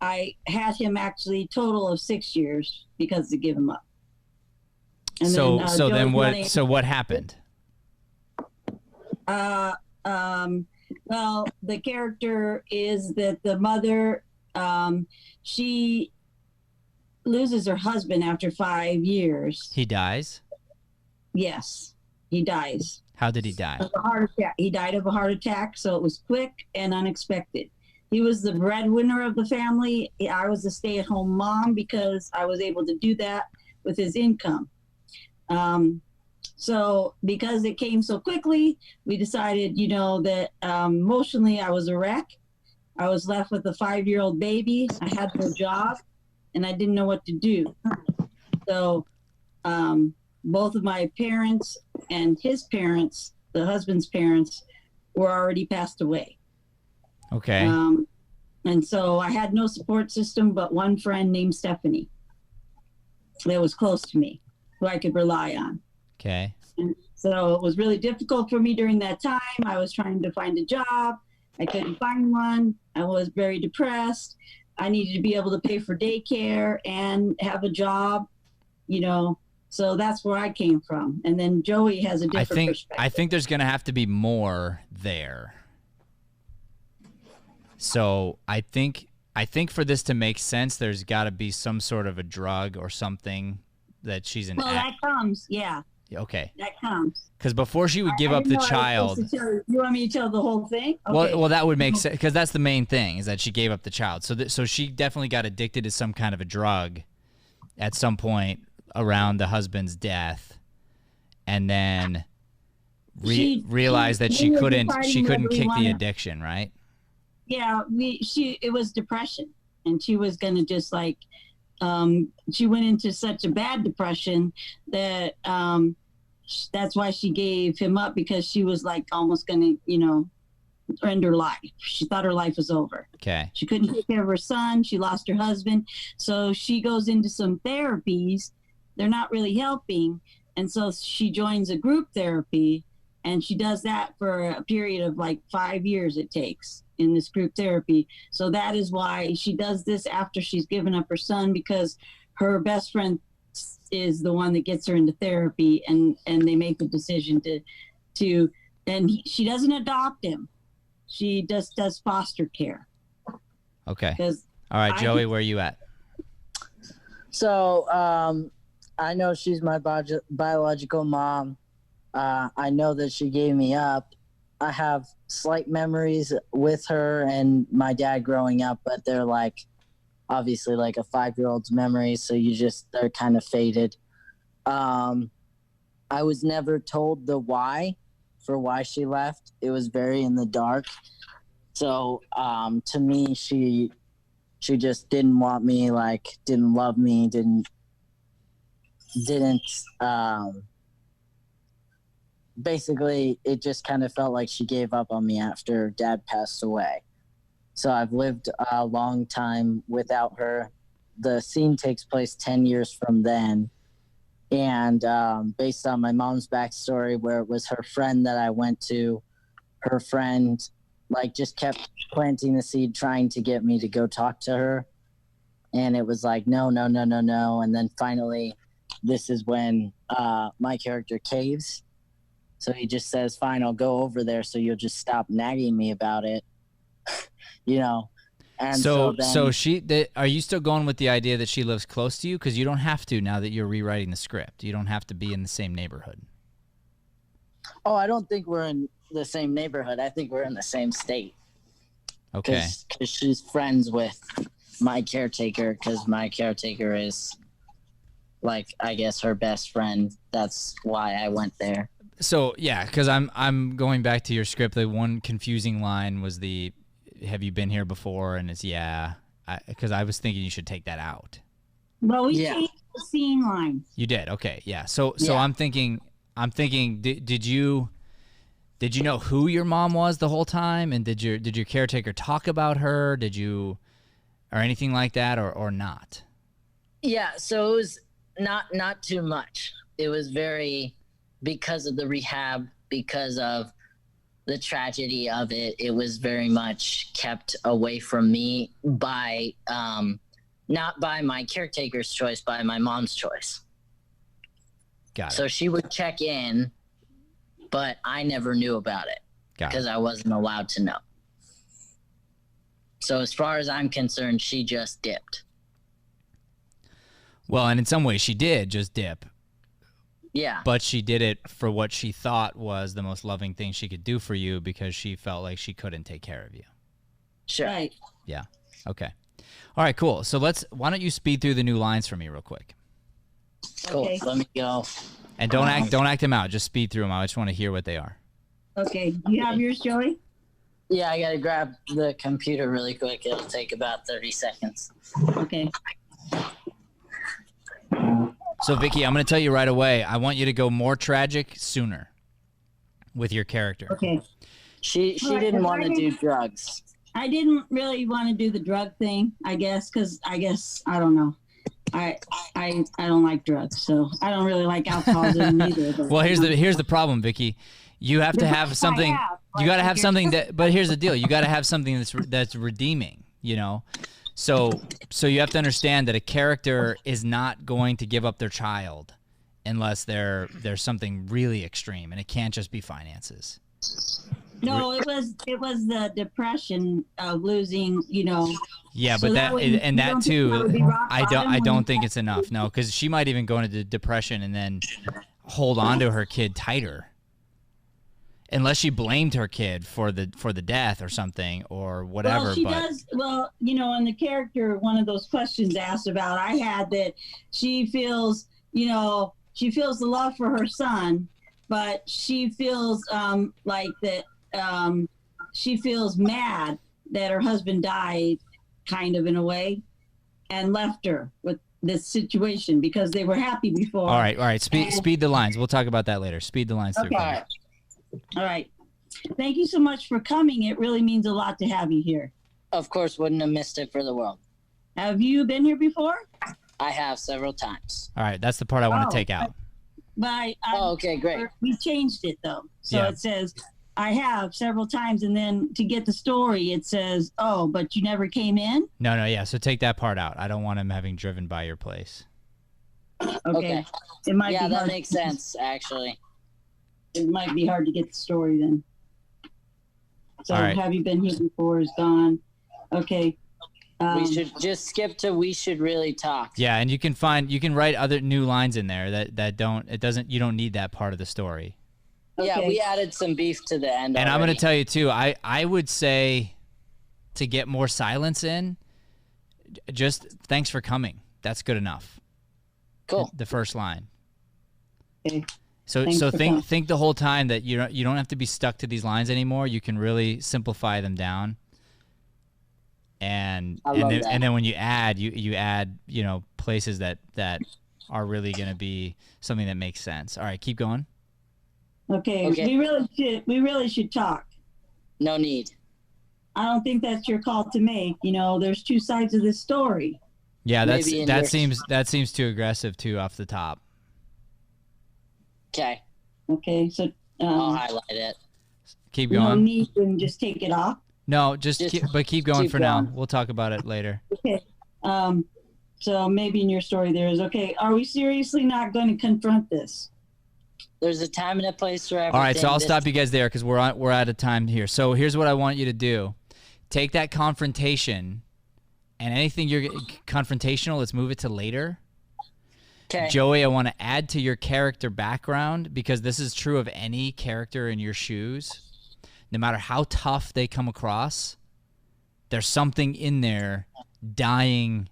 I had him actually total of 6 years because to give him up. And what happened? Well, the character is that the mother, she loses her husband after 5 years. He dies? Yes, he dies. How did he die? Of a heart attack. He died of a heart attack, so it was quick and unexpected. He was the breadwinner of the family. I was a stay-at-home mom because I was able to do that with his income. So because it came so quickly, we decided, that emotionally I was a wreck. I was left with a 5-year-old baby. I had no job, and I didn't know what to do. So both of my parents and his parents, the husband's parents, were already passed away. Okay. And so I had no support system but one friend named Stephanie that was close to me, who I could rely on. Okay. And so it was really difficult for me during that time. I was trying to find a job. I couldn't find one. I was very depressed. I needed to be able to pay for daycare and have a job, So that's where I came from. And then Joey has a different perspective. I think there's going to have to be more there. So I think for this to make sense, there's got to be some sort of a drug or something that she's an. Well, that comes, yeah. Okay. That comes. Because before she would give up the child. You want me to tell the whole thing? Okay. Well, that would make sense, because that's the main thing, is that she gave up the child. So she definitely got addicted to some kind of a drug at some point around the husband's death, and then realized that she couldn't kick the addiction, right? Yeah, it was depression, and she was gonna just she went into such a bad depression that that's why she gave him up, because she was almost gonna end her life. She thought her life was over. Okay. She couldn't take care of her son. She lost her husband. So she goes into some therapies. They're not really helping. And so she joins a group therapy, and she does that for a period of like 5 years it takes in this group therapy. So that is why she does this after she's given up her son, because her best friend is the one that gets her into therapy, and they make the decision to she doesn't adopt him. She just does foster care. Okay. All right, Joey, where are you at? So I know she's my biological mom. I know that she gave me up. I have slight memories with her and my dad growing up, but they're like obviously like a 5-year-old's memories, so they're kind of faded. I was never told the why she left. It was very in the dark. So to me, she just didn't want me, like didn't love me, didn't basically it just kind of felt like she gave up on me after dad passed away. So I've lived a long time without her. The scene takes place 10 years from then. And based on my mom's backstory, where it was her friend that I went to, her friend like just kept planting the seed, trying to get me to go talk to her. And it was like, no. And then finally, this is when my character caves. So he just says, fine, I'll go over there so you'll just stop nagging me about it. You know? And so are you still going with the idea that she lives close to you? Because you don't have to now that you're rewriting the script. You don't have to be in the same neighborhood. Oh, I don't think we're in the same neighborhood. I think we're in the same state. Okay. Because she's friends with my caretaker, because my caretaker is, like, I guess her best friend. That's why I went there. So, yeah, because I'm going back to your script. The one confusing line was the, have you been here before? And it's, yeah. Because I was thinking you should take that out. Well, we changed the scene line. You did? Okay, yeah. So I'm thinking, did you know who your mom was the whole time? And did your caretaker talk about her? Did you, or anything like that, or not? Yeah, so it was not too much. It was very, because of the rehab, because of the tragedy of it, it was very much kept away from me by, not by my caretaker's choice, by my mom's choice. Got it. So she would check in, but I never knew about it because I wasn't allowed to know. So as far as I'm concerned, she just dipped. Well, and in some ways she did just dip. Yeah. But she did it for what she thought was the most loving thing she could do for you, because she felt like she couldn't take care of you. Sure. Right. Yeah. Okay. All right, cool. So why don't you speed through the new lines for me real quick? Cool. Okay. Let me go. And don't act them out. Just speed through them. I just want to hear what they are. Okay. You have yours, Joey? Yeah, I got to grab the computer really quick. It'll take about 30 seconds. Okay. So, Vicky, I'm going to tell you right away, I want you to go more tragic sooner with your character. Okay. She didn't want to do drugs. I didn't really want to do the drug thing, I guess, because I don't know. I don't like drugs, so I don't really like alcoholism either. But, well, here's the problem, Vicky. You have to have something. You got to have something that. But here's the deal. You got to have something that's redeeming. You know. So you have to understand that a character is not going to give up their child unless there's something really extreme, and it can't just be finances. No, it was the depression of losing, you know. Yeah, so but that too, I don't think it's enough. No, because she might even go into depression and then hold on to her kid tighter, unless she blamed her kid for the death or something or whatever. Well, she does. Well, you know, in the character, one of those questions asked about, I had that she feels, you know, she feels the love for her son, but she feels like that. She feels mad that her husband died, kind of in a way, and left her with this situation because they were happy before. All right. Speed the lines. We'll talk about that later. Speed the lines through. Okay. All right. Thank you so much for coming. It really means a lot to have you here. Of course, wouldn't have missed it for the world. Have you been here before? I have several times. All right, that's the part I want to take out. Oh, okay, great. We changed it though. So Yeah. it says, I have several times, and then to get the story, it says, oh, but you never came in? No, yeah. So take that part out. I don't want him having driven by your place. Okay. It might Yeah, be that hard. makes sense, actually. It might be hard to get the story then. So All right. have you been here before is gone. Okay. We should just skip to we should really talk. Yeah, and you can write other new lines in there you don't need that part of the story. Yeah, Okay. we added some beef to the end. And I'm going already. to tell you too, I would say to get more silence in, just thanks for coming. That's good enough. Cool. The first line. Okay. So Thanks for coming. think the whole time that you don't have to be stuck to these lines anymore. You can really simplify them down. And then when you add you add, places that are really going to be something that makes sense. All right, keep going. Okay. Okay. We really should talk. No need. I don't think that's your call to make. There's two sides of this story. Yeah, Maybe in that your- seems too aggressive too off the top. Okay. Okay. So I'll highlight it. Keep no going. need to just take it off. No, Just keep going keep for now. going. We'll talk about it later. Okay. So maybe in your story there is, okay, are we seriously not going to confront this? There's a time and a place for everything. All right, so I'll stop you guys there because we're out of time here. So here's what I want you to do: take that confrontation, and anything you're confrontational, let's move it to later. Okay. Joey, I want to add to your character background because this is true of any character in your shoes. No matter how tough they come across, there's something in there dying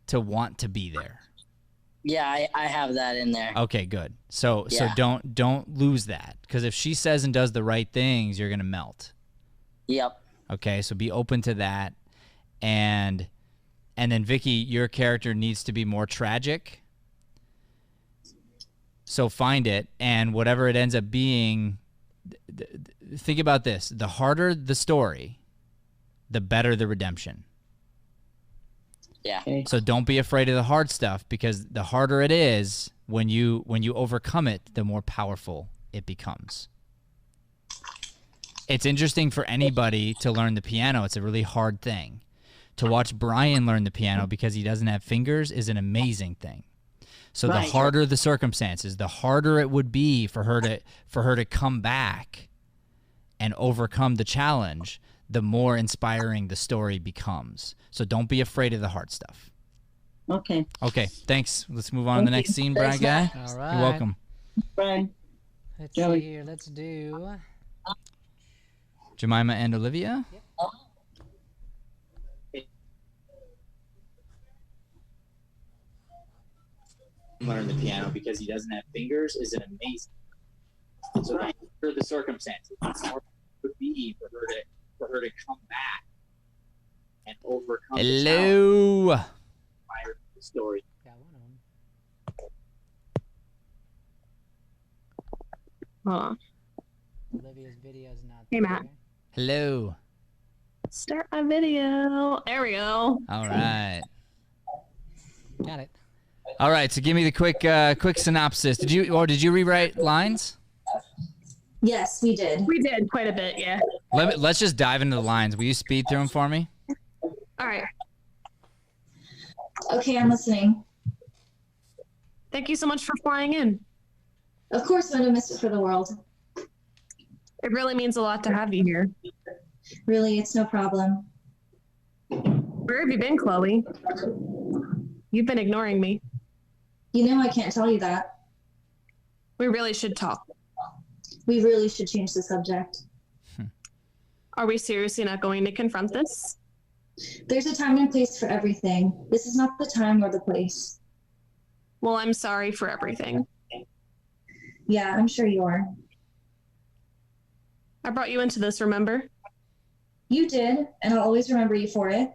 to want to be there. Yeah, I have that in there. Okay, good. So Yeah. don't lose that, because if she says and does the right things, you're gonna melt. Yep. Okay, so be open to that, and then Vicky, your character needs to be more tragic. So find it, and whatever it ends up being, think about this: the harder the story, the better the redemption. Yeah. Okay. So don't be afraid of the hard stuff, because the harder it is, when you overcome it, the more powerful it becomes. It's interesting for anybody to learn the piano. It's a really hard thing. To watch Brian learn the piano because he doesn't have fingers is an amazing thing. So Right. the harder the circumstances, the harder it would be for her to come back and overcome the challenge, the more inspiring the story becomes. So don't be afraid of the hard stuff. Okay. Okay, thanks. Let's move on to the Thank next you. scene, Brian guy. All right. You're welcome. Bye. Let's Joey. see here. Let's do. Jemima and Olivia. Learn the piano because he doesn't have fingers is an amazing. So for the circumstances, it's more would be for her to come back and overcome the challenge. Hello. Fire the story. Got one of them. Hold on. Olivia's video's not. Hey, Matt. there. Hello. Start my video. There we go. All right. Got it. All right. So give me the quick synopsis. Did you rewrite lines? Yes, we did. We did quite a bit, yeah. Let's just dive into the lines. Will you speed through them for me? All right. Okay, I'm listening. Thank you so much for flying in. Of course, I would have missed it for the world. It really means a lot to have you here. Really, it's no problem. Where have you been, Chloe? You've been ignoring me. You know I can't tell you that. We really should talk. We really should change the subject. Are we seriously not going to confront this? There's a time and a place for everything. This is not the time nor the place. Well, I'm sorry for everything. Yeah, I'm sure you are. I brought you into this, remember? You did, and I'll always remember you for it.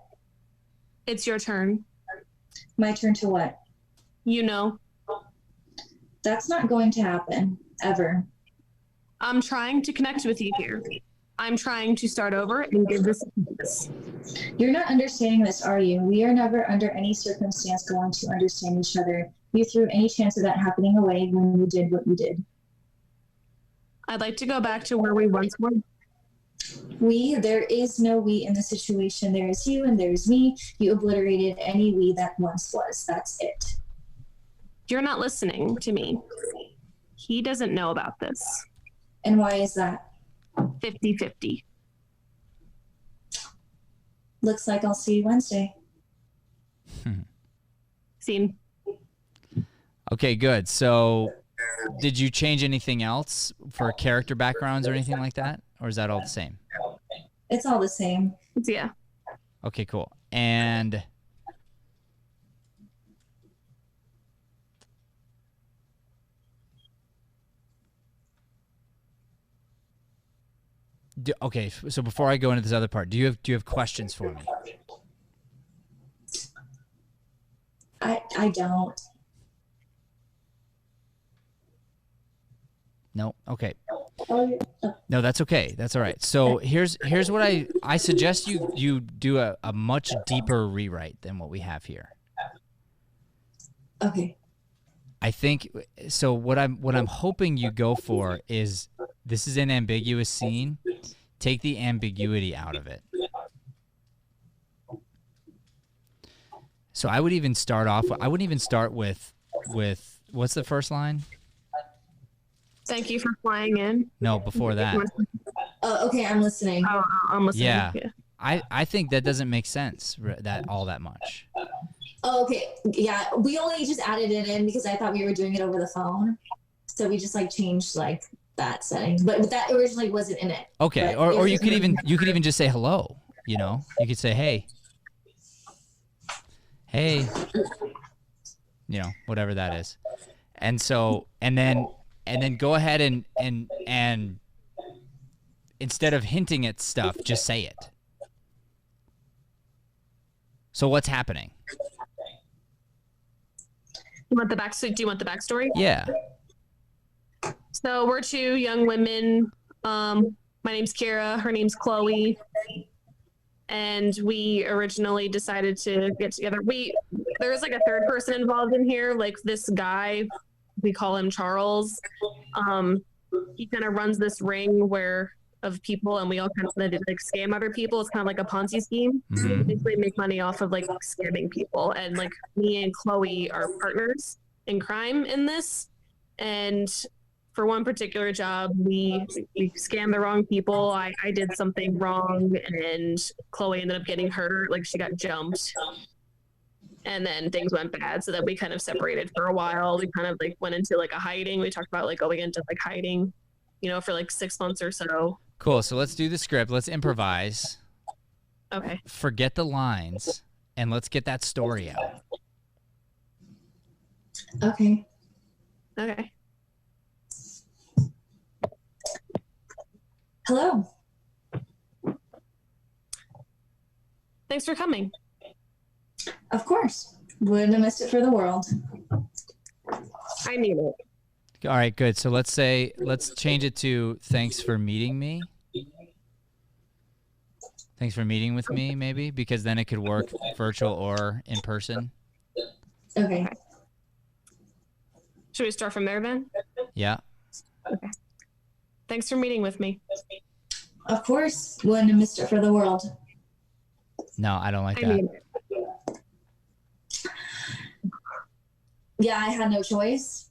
It's your turn. My turn to what? You know. That's not going to happen, ever. I'm trying to connect with you here. I'm trying to start over and give this. You're not understanding this, are you? We are never under any circumstance going to understand each other. You threw any chance of that happening away when you did what you did. I'd like to go back to where we once were. There is no we in the situation. There is you and there is me. You obliterated any we that once was. That's it. You're not listening to me. He doesn't know about this. And why is that? 50-50. Looks like I'll see you Wednesday. Scene. Okay, good. So did you change anything else for character backgrounds or anything like that? Or is that all the same? It's all the same. Yeah. Okay, cool. And okay, so before I go into this other part, do you have questions for me? I don't. No. Okay. No, that's okay. That's all right. So here's what I suggest you do a much deeper rewrite than what we have here. Okay. I think so. What I'm hoping you go for is, this is an ambiguous scene. Take the ambiguity out of it. So I would even start off. I wouldn't even start with what's the first line? Thank you for flying in. No, before that. Okay, I'm listening. Oh, I'm listening. Yeah. I think that doesn't make sense that much. Oh, okay. Yeah, we only just added it in because I thought we were doing it over the phone. So we just like changed like that setting. But that originally wasn't in it. Okay, or you could even just say hello, you know? You could say, "Hey." Hey. You know, whatever that is. And so and then go ahead and instead of hinting at stuff, just say it. So what's happening? You want the backstory? Do you want the backstory? Yeah. So we're two young women. My name's Kira. Her name's Chloe. And we originally decided to get together. There was like a third person involved in here, like this guy. We call him Charles. He kind of runs this ring of people, and we all kind of like scam other people. It's kind of like a Ponzi scheme. Mm-hmm. Basically, make money off of like scamming people. And like me and Chloe are partners in crime in this. And for one particular job, we scammed the wrong people. I did something wrong, and Chloe ended up getting hurt. Like she got jumped. And then things went bad, so then we kind of separated for a while. We kind of like went into like a hiding. We talked about like going into like hiding, you know, for like 6 months or so. Cool. So let's do the script. Let's improvise. Okay. Forget the lines, and let's get that story out. Okay. Okay. Hello. Thanks for coming. Of course. Wouldn't have missed it for the world. I need it. All right, good. So let's change it to thanks for meeting me. Thanks for meeting with me, maybe, because then it could work virtual or in person. Okay. Should we start from there then? Yeah. Okay. Thanks for meeting with me. Of course. Wouldn't have missed it for the world. No, I don't like I that. need it. Yeah, I had no choice.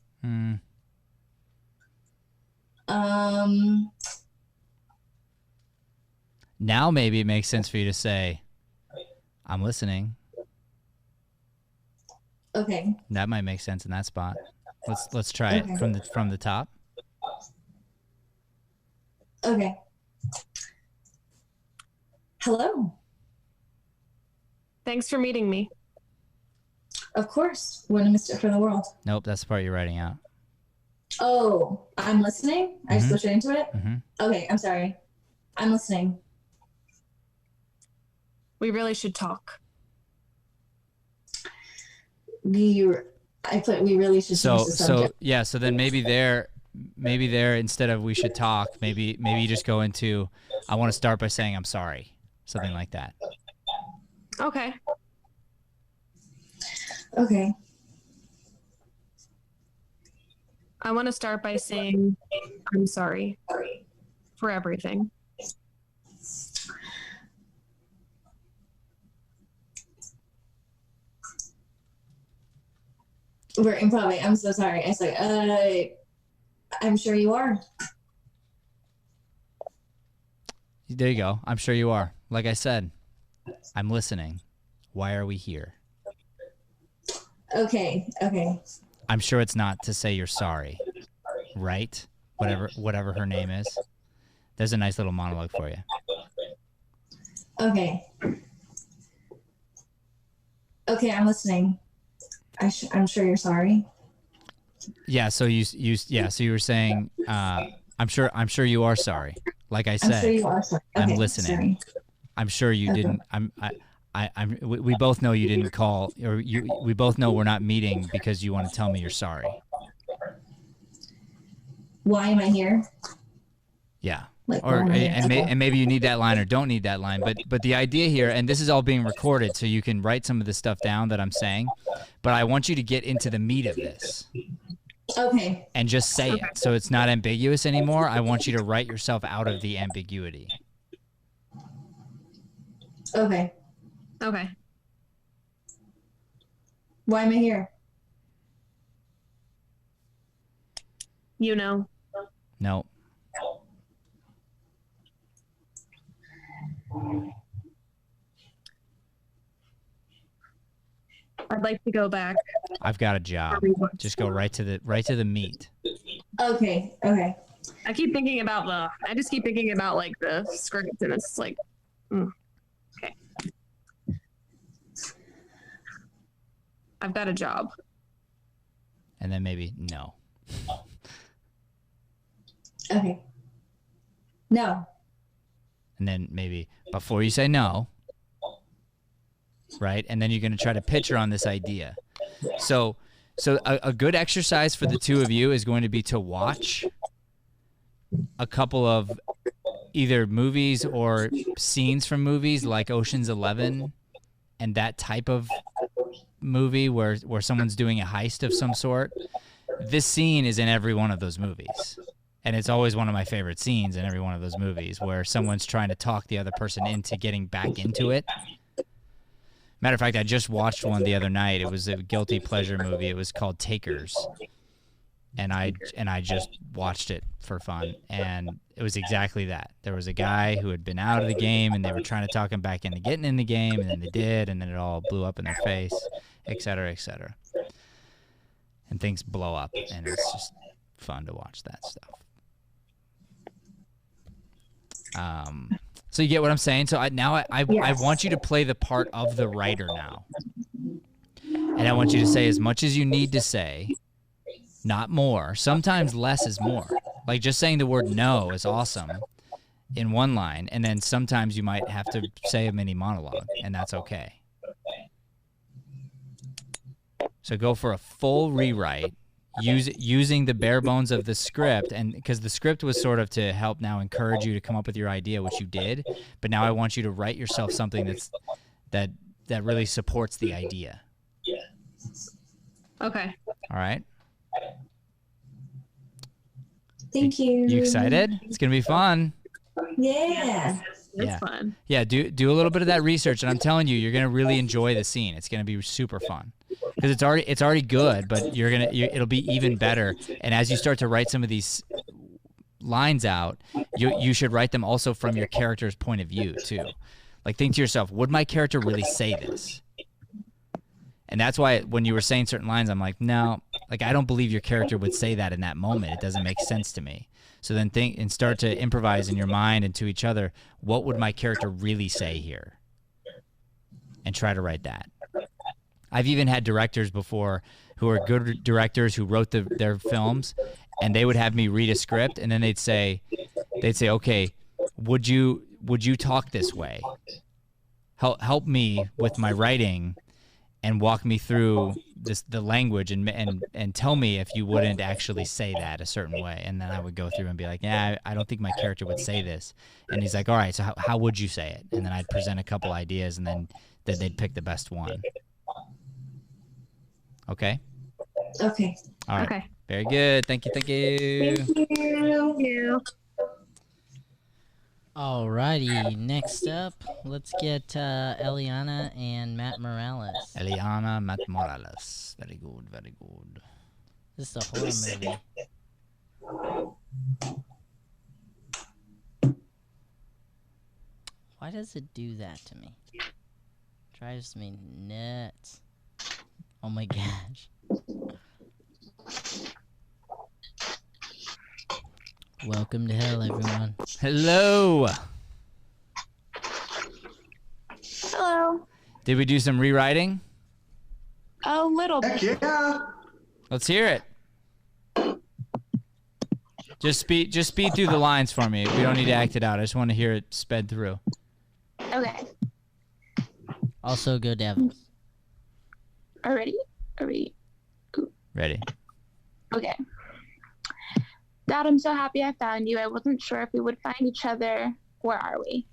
Now maybe it makes sense for you to say, "I'm listening." Okay. That might make sense in that spot. Let's try it from the top. Okay. Hello. Thanks for meeting me. Of course. Wouldn't have missed it for the world. Nope, that's the part you're writing out. Oh, I'm listening? I just go straight into it? Mm-hmm. Okay, I'm sorry. I'm listening. We really should talk. We really should change the subject. So then maybe maybe there, instead of we should talk, maybe you just go into, I want to start by saying I'm sorry, something like that. Okay. Okay. I want to start by saying I'm sorry for everything. We're improv. I'm so sorry. I was like, I'm sure you are. There you go. I'm sure you are. Like I said, I'm listening. Why are we here? Okay. Okay. I'm sure it's not to say you're sorry, right? Whatever her name is. There's a nice little monologue for you. Okay. Okay, I'm listening. I'm sure you're sorry. Yeah. So you were saying, I'm sure you are sorry. Like I said, I'm sure you are sorry. Okay, I'm listening. Sorry. I'm sure you didn't. We both know you didn't call, or we both know we're not meeting because you want to tell me you're sorry. Why am I here? Yeah. Like, And maybe you need that line or don't need that line, but the idea here, and this is all being recorded, so you can write some of the stuff down that I'm saying, but I want you to get into the meat of this. Okay. And just say it, so it's not ambiguous anymore. I want you to write yourself out of the ambiguity. Okay. Okay. Why am I here? You know. No. I'd like to go back. I've got a job. Just go right to the meat. Okay. Okay. I just keep thinking about like the script, and it's like, okay. I've got a job. And then maybe no. Okay. No. And then maybe before you say no, right? And then you're going to try to pitch her on this idea. So a good exercise for the two of you is going to be to watch a couple of either movies or scenes from movies like Ocean's 11 and that type of movie where someone's doing a heist of some sort. This scene is in every one of those movies. And it's always one of my favorite scenes in every one of those movies where someone's trying to talk the other person into getting back into it. Matter of fact, I just watched one the other night. It was a guilty pleasure movie. It was called Takers. And I just watched it for fun. And it was exactly that. There was a guy who had been out of the game, and they were trying to talk him back into getting in the game, and then they did, and then it all blew up in their face, et cetera, et cetera. And things blow up, and it's just fun to watch that stuff. So you get what I'm saying? So I want you to play the part of the writer now. And I want you to say as much as you need to say, not more. Sometimes less is more. Like just saying the word no is awesome in one line, and then sometimes you might have to say a mini monologue, and that's okay. So go for a full rewrite. Using the bare bones of the script, and because the script was sort of to help now encourage you to come up with your idea, which you did, but now I want you to write yourself something that really supports the idea. Okay. All right. Thank you. You excited? It's gonna be fun. Yeah. It's fun. Yeah. Do a little bit of that research, and I'm telling you, you're gonna really enjoy the scene. It's gonna be super fun. Because it's already good, but it'll be even better. And as you start to write some of these lines out, you should write them also from your character's point of view too. Like think to yourself, would my character really say this? And that's why when you were saying certain lines, I'm like, no, like I don't believe your character would say that in that moment. It doesn't make sense to me. So then think and start to improvise in your mind and to each other. What would my character really say here? And try to write that. I've even had directors before who are good directors who wrote their films, and they would have me read a script, and then they'd say, okay, would you talk this way? Help me with my writing, and walk me through the language and tell me if you wouldn't actually say that a certain way. And then I would go through and be like, yeah, I don't think my character would say this. And he's like, all right, so how would you say it? And then I'd present a couple ideas, and then they'd pick the best one. Okay? Okay. All right. Okay. Very good. Thank you. Thank you. Alrighty, next up, let's get Eliana and Matt Morales. Eliana, Matt Morales. Very good, very good. This is a horror movie. Why does it do that to me? Drives me nuts. Oh my gosh. Welcome to hell, everyone. Hello. Hello. Did we do some rewriting? A little bit. Heck yeah. Let's hear it. Just speed through the lines for me. We don't need to act it out. I just want to hear it sped through. Okay. Also, go Devils. Are we? Ready. Okay. Dad, I'm so happy I found you. I wasn't sure if we would find each other. Where are we?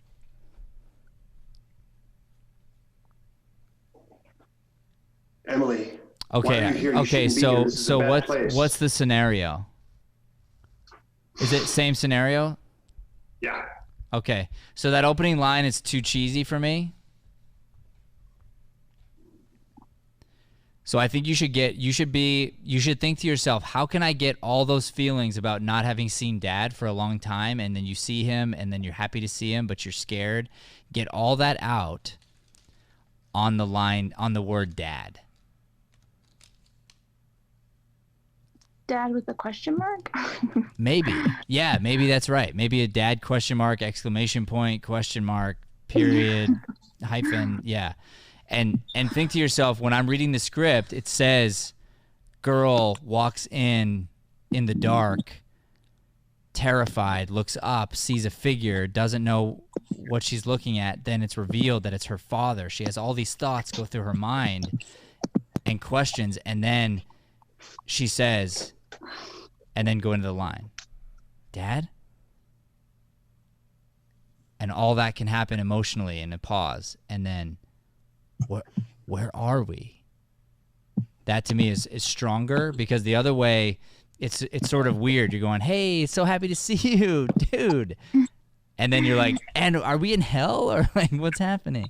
Emily. Okay. So what's the scenario? Is it same scenario? Yeah. Okay. So that opening line is too cheesy for me. So I think you should think to yourself, how can I get all those feelings about not having seen Dad for a long time, and then you see him, and then you're happy to see him, but you're scared. Get all that out on the line, on the word Dad. Dad with a question mark? Maybe. Yeah, maybe that's right. Maybe a dad question mark, exclamation point, question mark, period, hyphen, yeah. And think to yourself, when I'm reading the script, it says girl walks in the dark, terrified, looks up, sees a figure, doesn't know what she's looking at, then it's revealed that it's her father. She has all these thoughts go through her mind and questions, and then she says, and then go into the line, Dad? And all that can happen emotionally in a pause, and then where are we? That to me is stronger, because the other way, it's sort of weird. You're going, hey, so happy to see you, dude. And then you're like, and are we in hell, or like what's happening?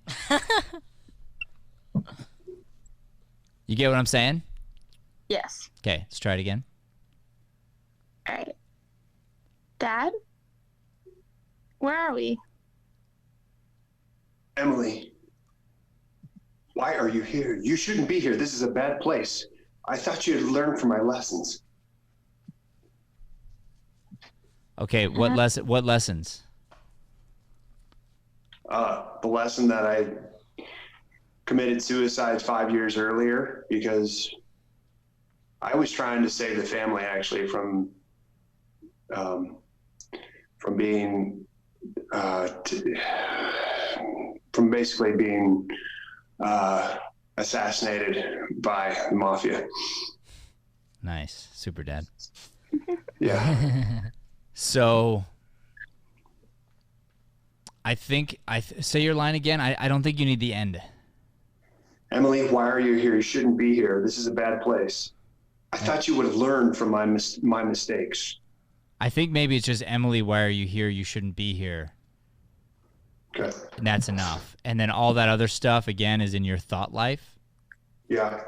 You get what I'm saying? Yes. Okay, let's try it again. All right. Dad? Where are we? Emily. Why are you here? You shouldn't be here. This is a bad place. I thought you had learned from my lessons. Okay, what lessons? The lesson that I committed suicide 5 years earlier because I was trying to save the family actually from being from basically being assassinated by the mafia. Nice. Super dad. Yeah. So I think say your line again. I don't think you need the end. Emily, why are you here? You shouldn't be here. This is a bad place. I thought you would have learned from my mistakes. I think maybe it's just, Emily, why are you here? You shouldn't be here. Okay. And that's enough. And then all that other stuff, again, is in your thought life. Yeah.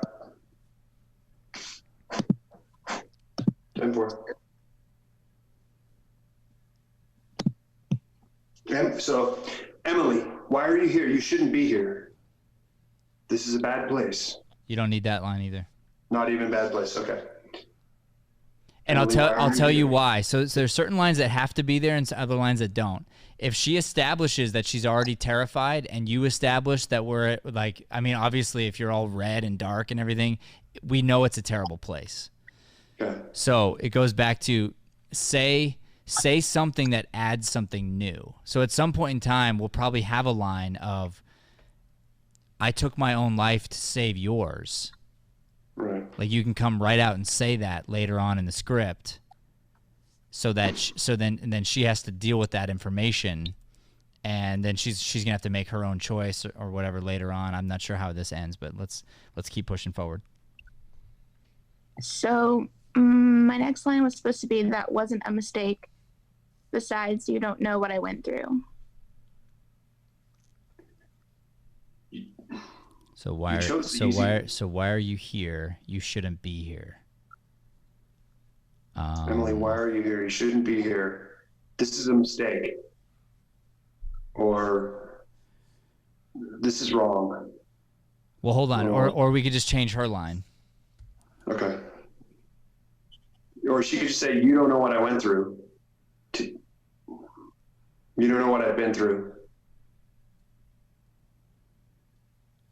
10-4. So, Emily, why are you here? You shouldn't be here. This is a bad place. You don't need that line either. Not even bad place. Okay. And Emily, I'll tell you why. So there's certain lines that have to be there and other lines that don't. If she establishes that she's already terrified and you establish that we're like, I mean, obviously if you're all red and dark and everything, we know it's a terrible place. Okay. So it goes back to say something that adds something new. So at some point in time, we'll probably have a line of, I took my own life to save yours. Right. Like you can come right out and say that later on in the script, so that then she has to deal with that information, and then she's gonna have to make her own choice or whatever later on. I'm not sure how this ends, but let's keep pushing forward. So my next line was supposed to be, that wasn't a mistake. Besides, you don't know what I went through. So why are you here? You shouldn't be here. Emily, why are you here? You shouldn't be here. This is a mistake. Or this is wrong. Well, hold on. Or we could just change her line. Okay. Or she could just say, you don't know what I went through. You don't know what I've been through.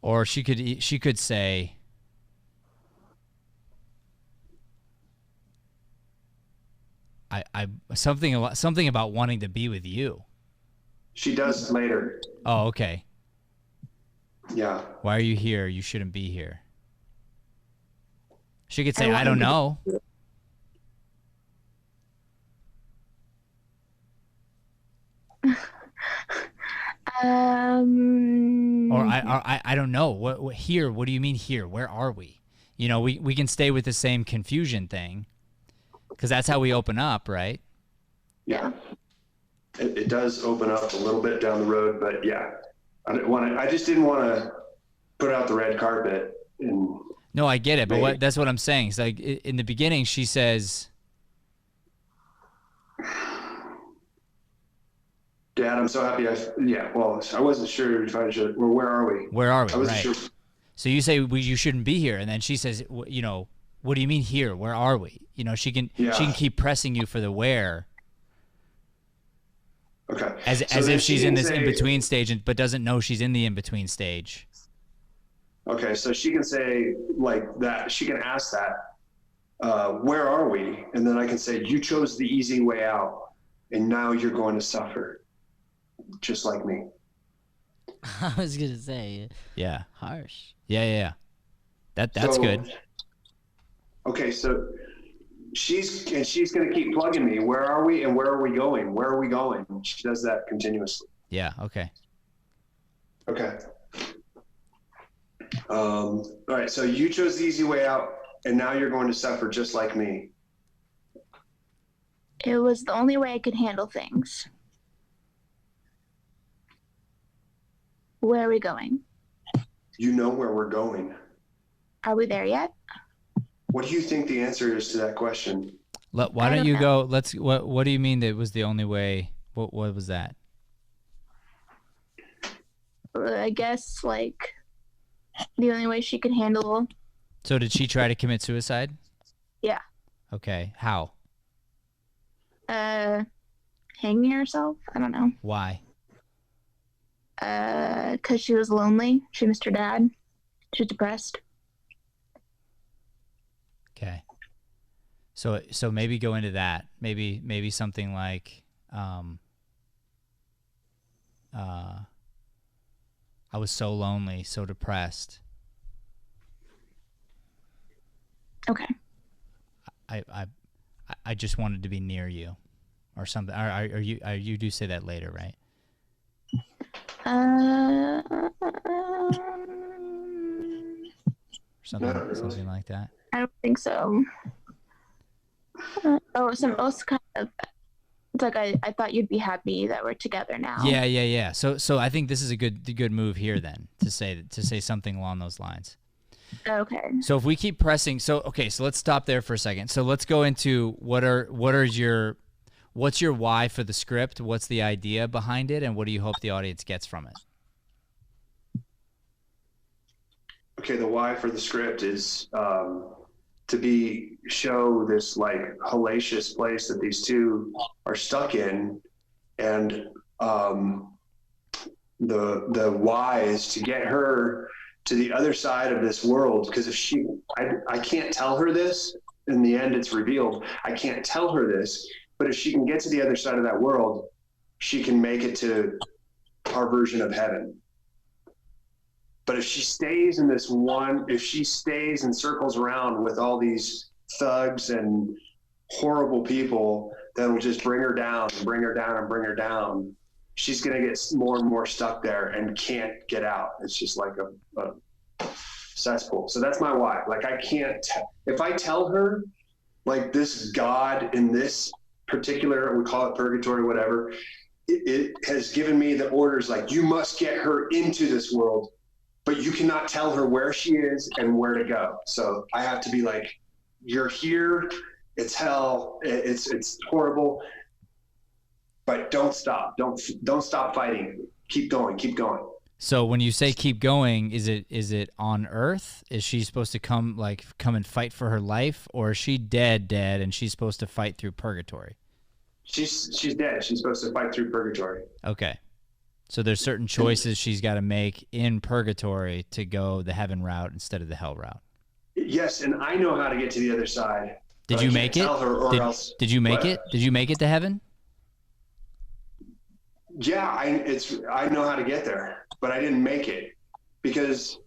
Or she could say, I something about wanting to be with you. She does later. Oh, okay. Yeah. Why are you here? You shouldn't be here. She could say, I don't know. Or I don't know. What here? What do you mean here? Where are we? You know, we can stay with the same confusion thing, because that's how we open up, right? Yeah. It does open up a little bit down the road, but yeah, I just didn't want to put out the red carpet. No, I get it, but that's what I'm saying. It's like in the beginning, she says, Dad, I'm so happy. I wasn't sure if I should. Well, where are we? Where are we? I wasn't right. sure. So you say you shouldn't be here, and then she says, you know, what do you mean here? Where are we? You know, she can keep pressing you for the where. Okay. As if she's in this in between stage, but doesn't know she's in the in between stage. Okay, so she can say like that. She can ask that. Where are we? And then I can say, you chose the easy way out, and now you're going to suffer. Just like me. I was gonna say. Yeah. Harsh. Yeah. That's good. Okay, so she's gonna keep plugging me. Where are we and where are we going? Where are we going? She does that continuously. Yeah. Okay. Okay. All right. So you chose the easy way out, and now you're going to suffer just like me. It was the only way I could handle things. Where are we going? You know where we're going. Are we there yet? What do you think the answer is to that question? Why don't you go? What do you mean that was the only way? What was that? I guess like the only way she could handle. So did she try to commit suicide? Yeah. Okay. How? Hanging herself? I don't know. Why? 'Cause she was lonely. She missed her dad. She was depressed. Okay. So maybe go into that. Maybe something like I was so lonely, so depressed. Okay. I just wanted to be near you, or something. Are you do say that later, right? Something like that. I don't think so. Some else kind of. It's like I thought you'd be happy that we're together now. Yeah. So I think this is a good move here then to say something along those lines. Okay. So if we keep pressing, so let's stop there for a second. So let's go into what's your why for the script? What's the idea behind it, and what do you hope the audience gets from it? Okay, the why for the script is to show this like hellacious place that these two are stuck in, and the why is to get her to the other side of this world, because if I can't tell her this. In the end, it's revealed. I can't tell her this, but if she can get to the other side of that world, she can make it to our version of heaven. But if she stays in this one, if she stays and circles around with all these thugs and horrible people that will just bring her down and bring her down and bring her down, she's going to get more and more stuck there and can't get out. It's just like a cesspool. So that's my why. Like, I can't, if I tell her, like, this God in this particular, we call it purgatory, whatever, it has given me the orders, like, you must get her into this world, but you cannot tell her where she is and where to go. So I have to be like, you're here, it's hell, it's horrible, but don't stop. Don't stop fighting. Keep going, keep going. So when you say keep going, is it on Earth? Is she supposed to come and fight for her life, or is she dead and she's supposed to fight through purgatory? She's dead. She's supposed to fight through purgatory. Okay. So there's certain choices she's got to make in purgatory to go the heaven route instead of the hell route. Yes, and I know how to get to the other side. Did you make it? Did you make it? Did you make it to heaven? Yeah, I know how to get there, but I didn't make it because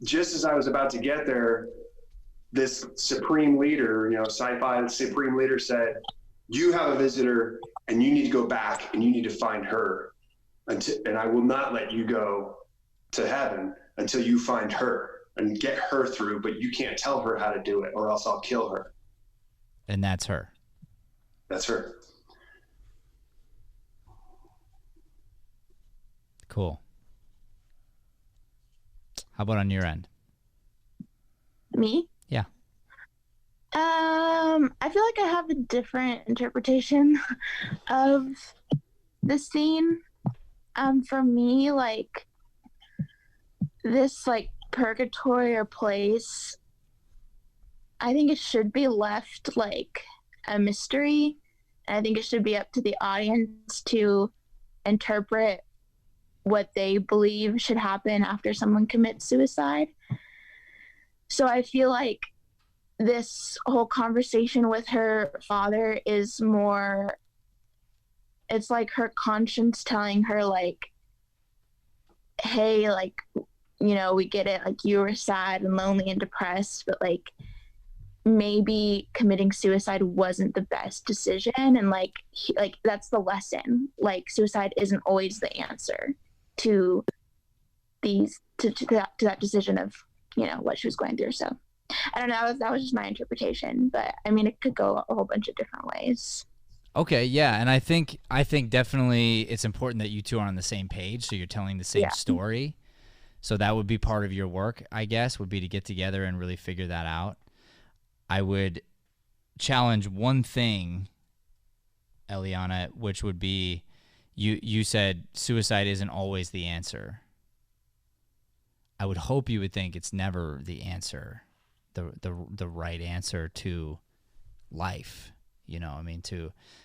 just as I was about to get there, this supreme leader, sci-fi supreme leader said, you have a visitor and you need to go back and you need to find her. And I will not let you go to heaven until you find her and get her through, but you can't tell her how to do it or else I'll kill her. And that's her. That's her. Cool. How about on your end? Me? Yeah. I feel like I have a different interpretation of the scene. For me, like, this, like, purgatory or place, I think it should be left, like, a mystery. And I think it should be up to the audience to interpret what they believe should happen after someone commits suicide. So I feel like this whole conversation with her father is more, it's like her conscience telling her, like, hey, like, we get it, like, you were sad and lonely and depressed, but, like, maybe committing suicide wasn't the best decision. And like that's the lesson. Like, suicide isn't always the answer to that decision of what she was going through. So I don't know, that was just my interpretation, but I mean, it could go a whole bunch of different ways. Okay, yeah, and I think definitely it's important that you two are on the same page, so you're telling the same story. So that would be part of your work, I guess, would be to get together and really figure that out. I would challenge one thing, Eliana, which would be, you said suicide isn't always the answer. I would hope you would think it's never the answer, the right answer to life.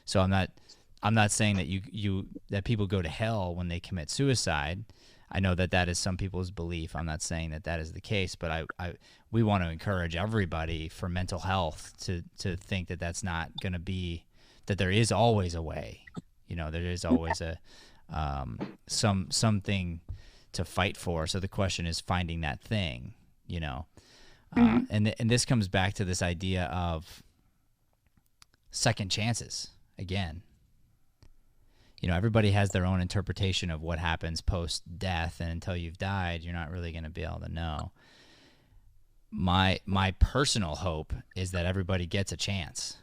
So I'm not saying that that people go to hell when they commit suicide. I know that is some people's belief. I'm not saying that is the case, but we want to encourage everybody for mental health to think that that's not going to be, that there is always a way. There is always a something to fight for. So the question is finding that thing. And this comes back to this idea of second chances again. Everybody has their own interpretation of what happens post-death, and until you've died, you're not really going to be able to know. My personal hope is that everybody gets a chance.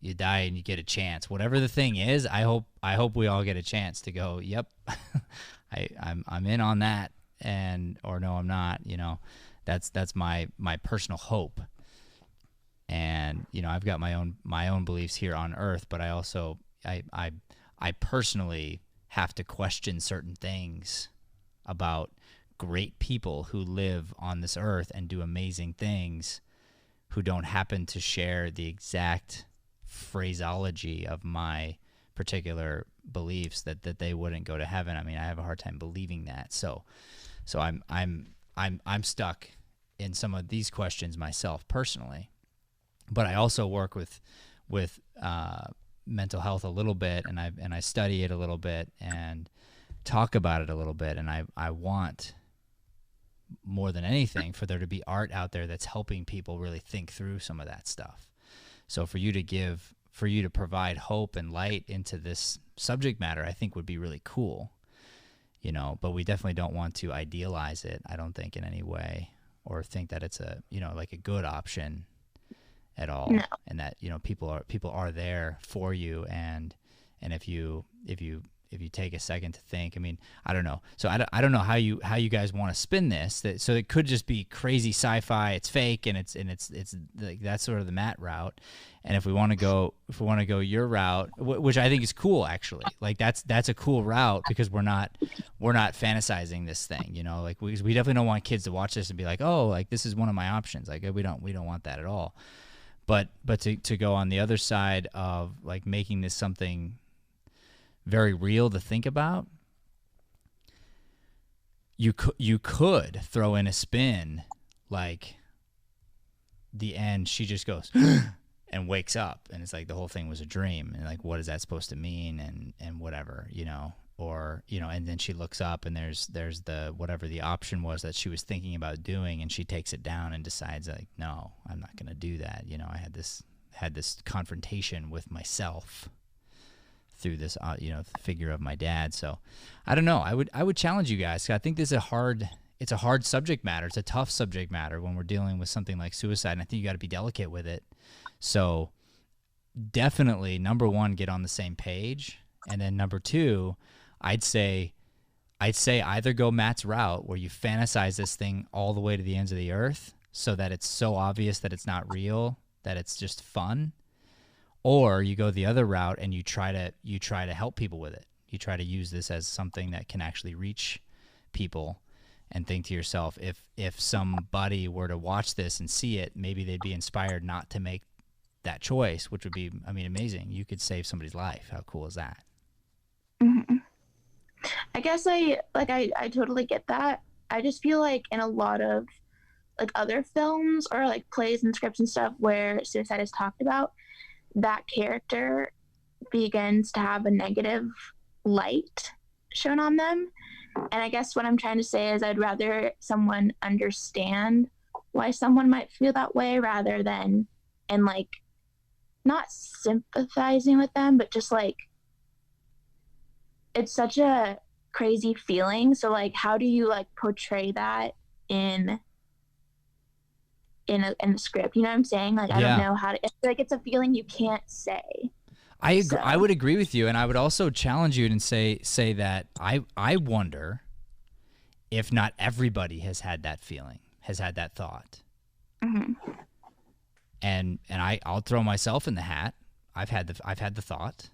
You die and you get a chance. Whatever the thing is, I hope we all get a chance to go, yep, I'm in on that, or no, I'm not. That's my personal hope. And I've got my own beliefs here on Earth, but I also I personally have to question certain things about great people who live on this earth and do amazing things, who don't happen to share the exact phraseology of my particular beliefs, that they wouldn't go to heaven. I mean, I have a hard time believing that. So I'm stuck in some of these questions myself personally. But I also work with mental health a little bit, and I study it a little bit and talk about it a little bit, and I want more than anything, for there to be art out there that's helping people really think through some of that stuff. So for you to provide hope and light into this subject matter, I think would be really cool, you know, but we definitely don't want to idealize it, I don't think, in any way, or think that it's a, you know, like a good option at all. No. And that, you know, people are there for you, and if you take a second to think, I mean, I don't know. So I don't know how you guys want to spin this. So it could just be crazy sci-fi. It's fake, and it's like that's sort of the Matt route. And if we want to go your route, which I think is cool, actually, like that's a cool route, because we're not fantasizing this thing, you know, like we definitely don't want kids to watch this and be like, oh, like this is one of my options. Like we don't want that at all. But to go on the other side of like making this something very real to think about, you could throw in a spin, like the end, she just goes and wakes up, and it's like the whole thing was a dream, and like what is that supposed to mean, and whatever, you know, or, you know, and then she looks up and there's the whatever the option was that she was thinking about doing, and she takes it down and decides like, no, I'm not going to do that, you know, I had this confrontation with myself through this, you know, figure of my dad. So I don't know. I would challenge you guys. I think this is it's a hard subject matter. It's a tough subject matter when we're dealing with something like suicide. And I think you got to be delicate with it. So definitely, number one, get on the same page. And then number two, I'd say either go Matt's route, where you fantasize this thing all the way to the ends of the earth, so that it's so obvious that it's not real, that it's just fun. Or you go the other route and you try to help people with it. You try to use this as something that can actually reach people, and think to yourself, if somebody were to watch this and see it, maybe they'd be inspired not to make that choice, which would be, I mean, amazing. You could save somebody's life. How cool is that? Mm-hmm. I guess I totally get that. I just feel like in a lot of like other films or like plays and scripts and stuff where suicide is talked about, that character begins to have a negative light shown on them. And I guess what I'm trying to say is I'd rather someone understand why someone might feel that way, rather than, and like, not sympathizing with them, but just like, it's such a crazy feeling. So like, how do you like portray that in a script? You know what I'm saying? Like, I don't know how to, it's like, it's a feeling you can't say. I agree, I would agree with you, and I would also challenge you and say that I wonder if not everybody has had that feeling, has had that thought. Mm-hmm. And I'll throw myself in the hat. I've had the thought.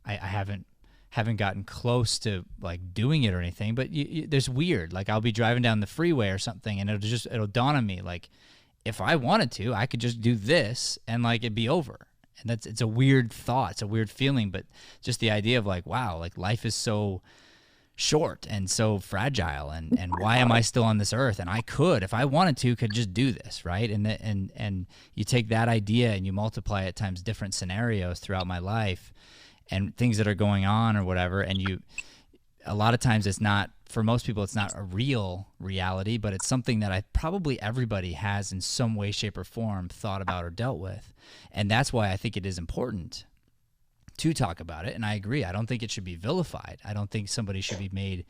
I haven't gotten close to like doing it or anything, but there's weird. Like I'll be driving down the freeway or something, and it'll dawn on me like, if I wanted to, I could just do this and like it'd be over. And it's a weird thought. It's a weird feeling, but just the idea of like, wow, like life is so short and so fragile, and why am I still on this earth? And I could, if I wanted to, could just do this, right? And you take that idea and you multiply it times different scenarios throughout my life and things that are going on or whatever, and a lot of times it's not, for most people, it's not a real reality, but it's something that probably everybody has in some way, shape, or form thought about or dealt with. And that's why I think it is important to talk about it. And I agree. I don't think it should be vilified. I don't think somebody should be made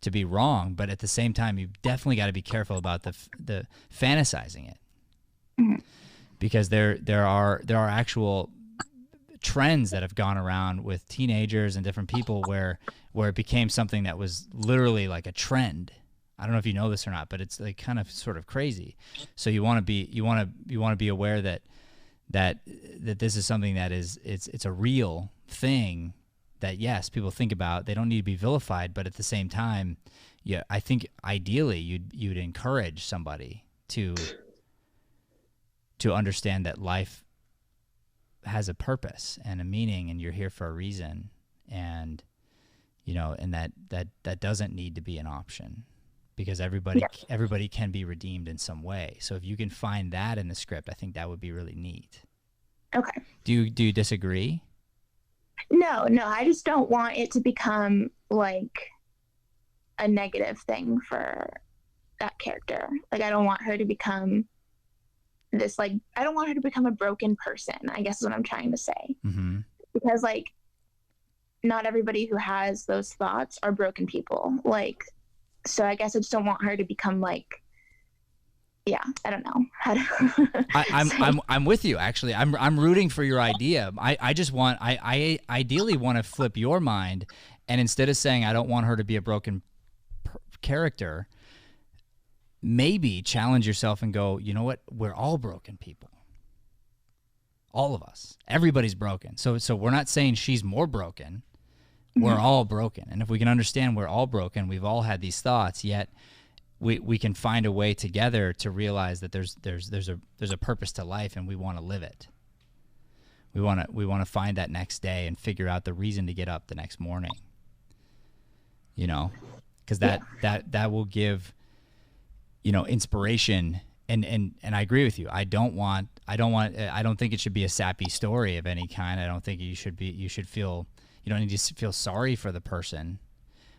to be wrong. But at the same time, you definitely got to be careful about the fantasizing it, mm-hmm. because there are actual trends that have gone around with teenagers and different people where it became something that was literally like a trend. I don't know if you know this or not, but it's like kind of sort of crazy. So you want to be aware that this is something that it's a real thing that, yes, people think about. They don't need to be vilified, but at the same time, yeah, I think ideally you'd encourage somebody to understand that life has a purpose and a meaning, and you're here for a reason, and and that doesn't need to be an option, because everybody can be redeemed in some way. So if you can find that in the script, I think that would be really neat. Okay. Do you disagree? No, I just don't want it to become like a negative thing for that character. Like, I don't want her to become this, like, I don't want her to become a broken person, I guess is what I'm trying to say. Mm-hmm. Because, like, not everybody who has those thoughts are broken people. Like, so I guess I just don't want her to become like, yeah, I don't know how to. I'm with you, actually. I'm rooting for your idea. I just want, I ideally want to flip your mind, and instead of saying I don't want her to be a broken character, maybe challenge yourself and go, you know what? We're all broken people. All of us. Everybody's broken. So we're not saying she's more broken. We're all broken. And if we can understand we're all broken, we've all had these thoughts, yet we can find a way together to realize that there's a purpose to life, and we want to live it. We want to find that next day and figure out the reason to get up the next morning. You know, because that will give, you know, inspiration. And I agree with you. I don't think it should be a sappy story of any kind. I don't think you should feel, you don't need to feel sorry for the person.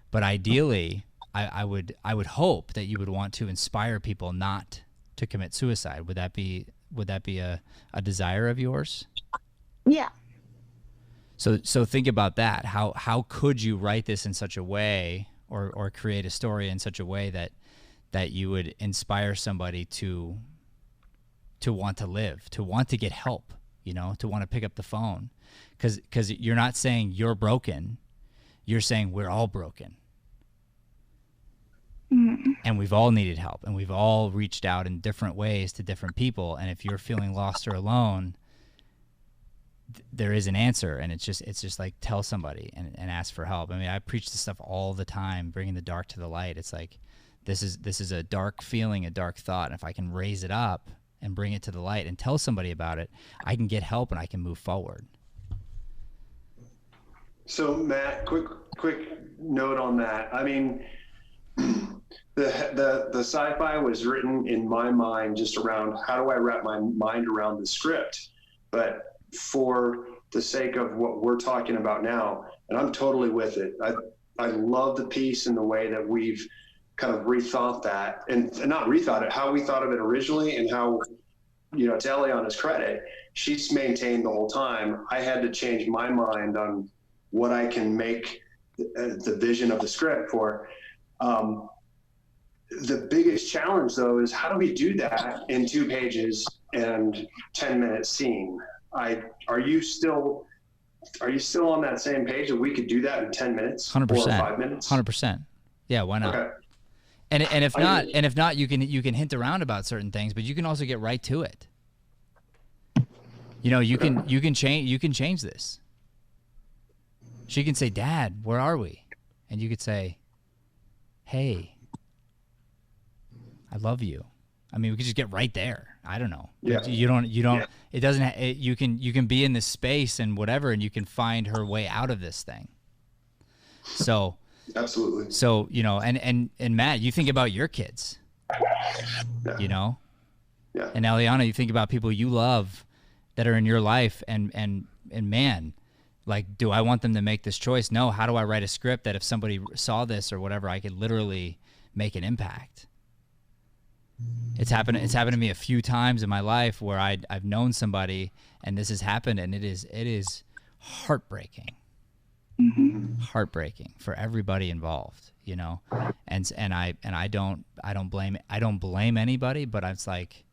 But ideally, I would hope that you would want to inspire people not to commit suicide. Would that be a desire of yours? Yeah. So think about that. How could you write this in such a way, or create a story in such a way that you would inspire somebody to want to live, to want to get help, you know, to want to pick up the phone, because you're not saying you're broken, you're saying we're all broken, and we've all needed help, and we've all reached out in different ways to different people, and if you're feeling lost or alone, there is an answer, and it's just like, tell somebody and ask for help. I mean, I preach this stuff all the time, bringing the dark to the light. It's like, this is a dark feeling, a dark thought, and if I can raise it up and bring it to the light and tell somebody about it, I can get help and I can move forward. So Matt, quick note on that. I mean, the sci-fi was written in my mind just around how do I wrap my mind around the script, but for the sake of what we're talking about now, and I'm totally with it. I love the piece and the way that we've kind of rethought that, and not rethought it, how we thought of it originally, and how, you know, to Eliana's credit, she's maintained the whole time. I had to change my mind on what I can make the vision of the script for. The biggest challenge, though, is how do we do that in 2 pages and 10-minute scene? Are you still on that same page that we could do that in 10 minutes 100%. or 5 minutes? 100%. Yeah, why not? Okay. And if not, you can hint around about certain things, but you can also get right to it. You know, you can change this. She can say, "Dad, where are we?" And you could say, "Hey, I love you." I mean, we could just get right there. I don't know. Yeah. You don't. Yeah. It doesn't. You can be in this space and whatever, and you can find her way out of this thing. So. Absolutely. So, you know, and Matt, you think about your kids. Yeah. You know? Yeah. And Eliana, you think about people you love that are in your life, and man, like, do I want them to make this choice? No. How do I write a script that if somebody saw this or whatever, I could literally make an impact? It's happened to me a few times in my life where I've known somebody and this has happened, and it is heartbreaking. Heartbreaking for everybody involved, you know, and I don't blame anybody, but it's like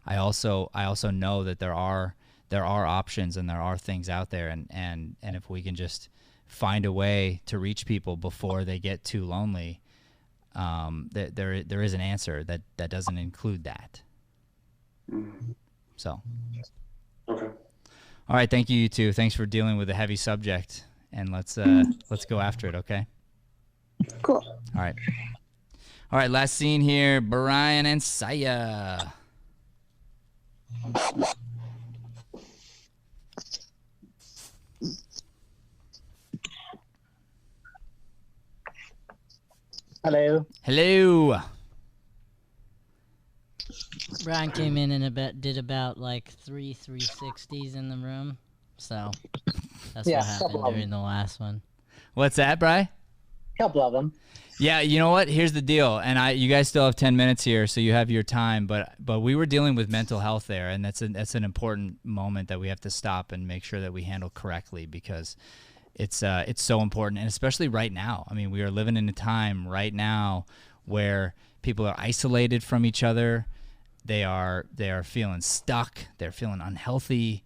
I also know that there are options and there are things out there, and if we can just find a way to reach people before they get too lonely, there is an answer that doesn't include that. So okay, all right, thank you two. Thanks for dealing with a heavy subject. And let's go after it, okay? Cool. All right. Last scene here: Brian and Saya. Hello. Hello. Brian came in and did about like 3 360s in the room, so that's what happened during the last one. What's that, Bri? couple of them. Yeah, you know what? Here's the deal, and you guys still have 10 minutes here, so you have your time. But we were dealing with mental health there, and that's an important moment that we have to stop and make sure that we handle correctly, because it's so important, and especially right now. I mean, we are living in a time right now where people are isolated from each other. They are feeling stuck. They're feeling unhealthy.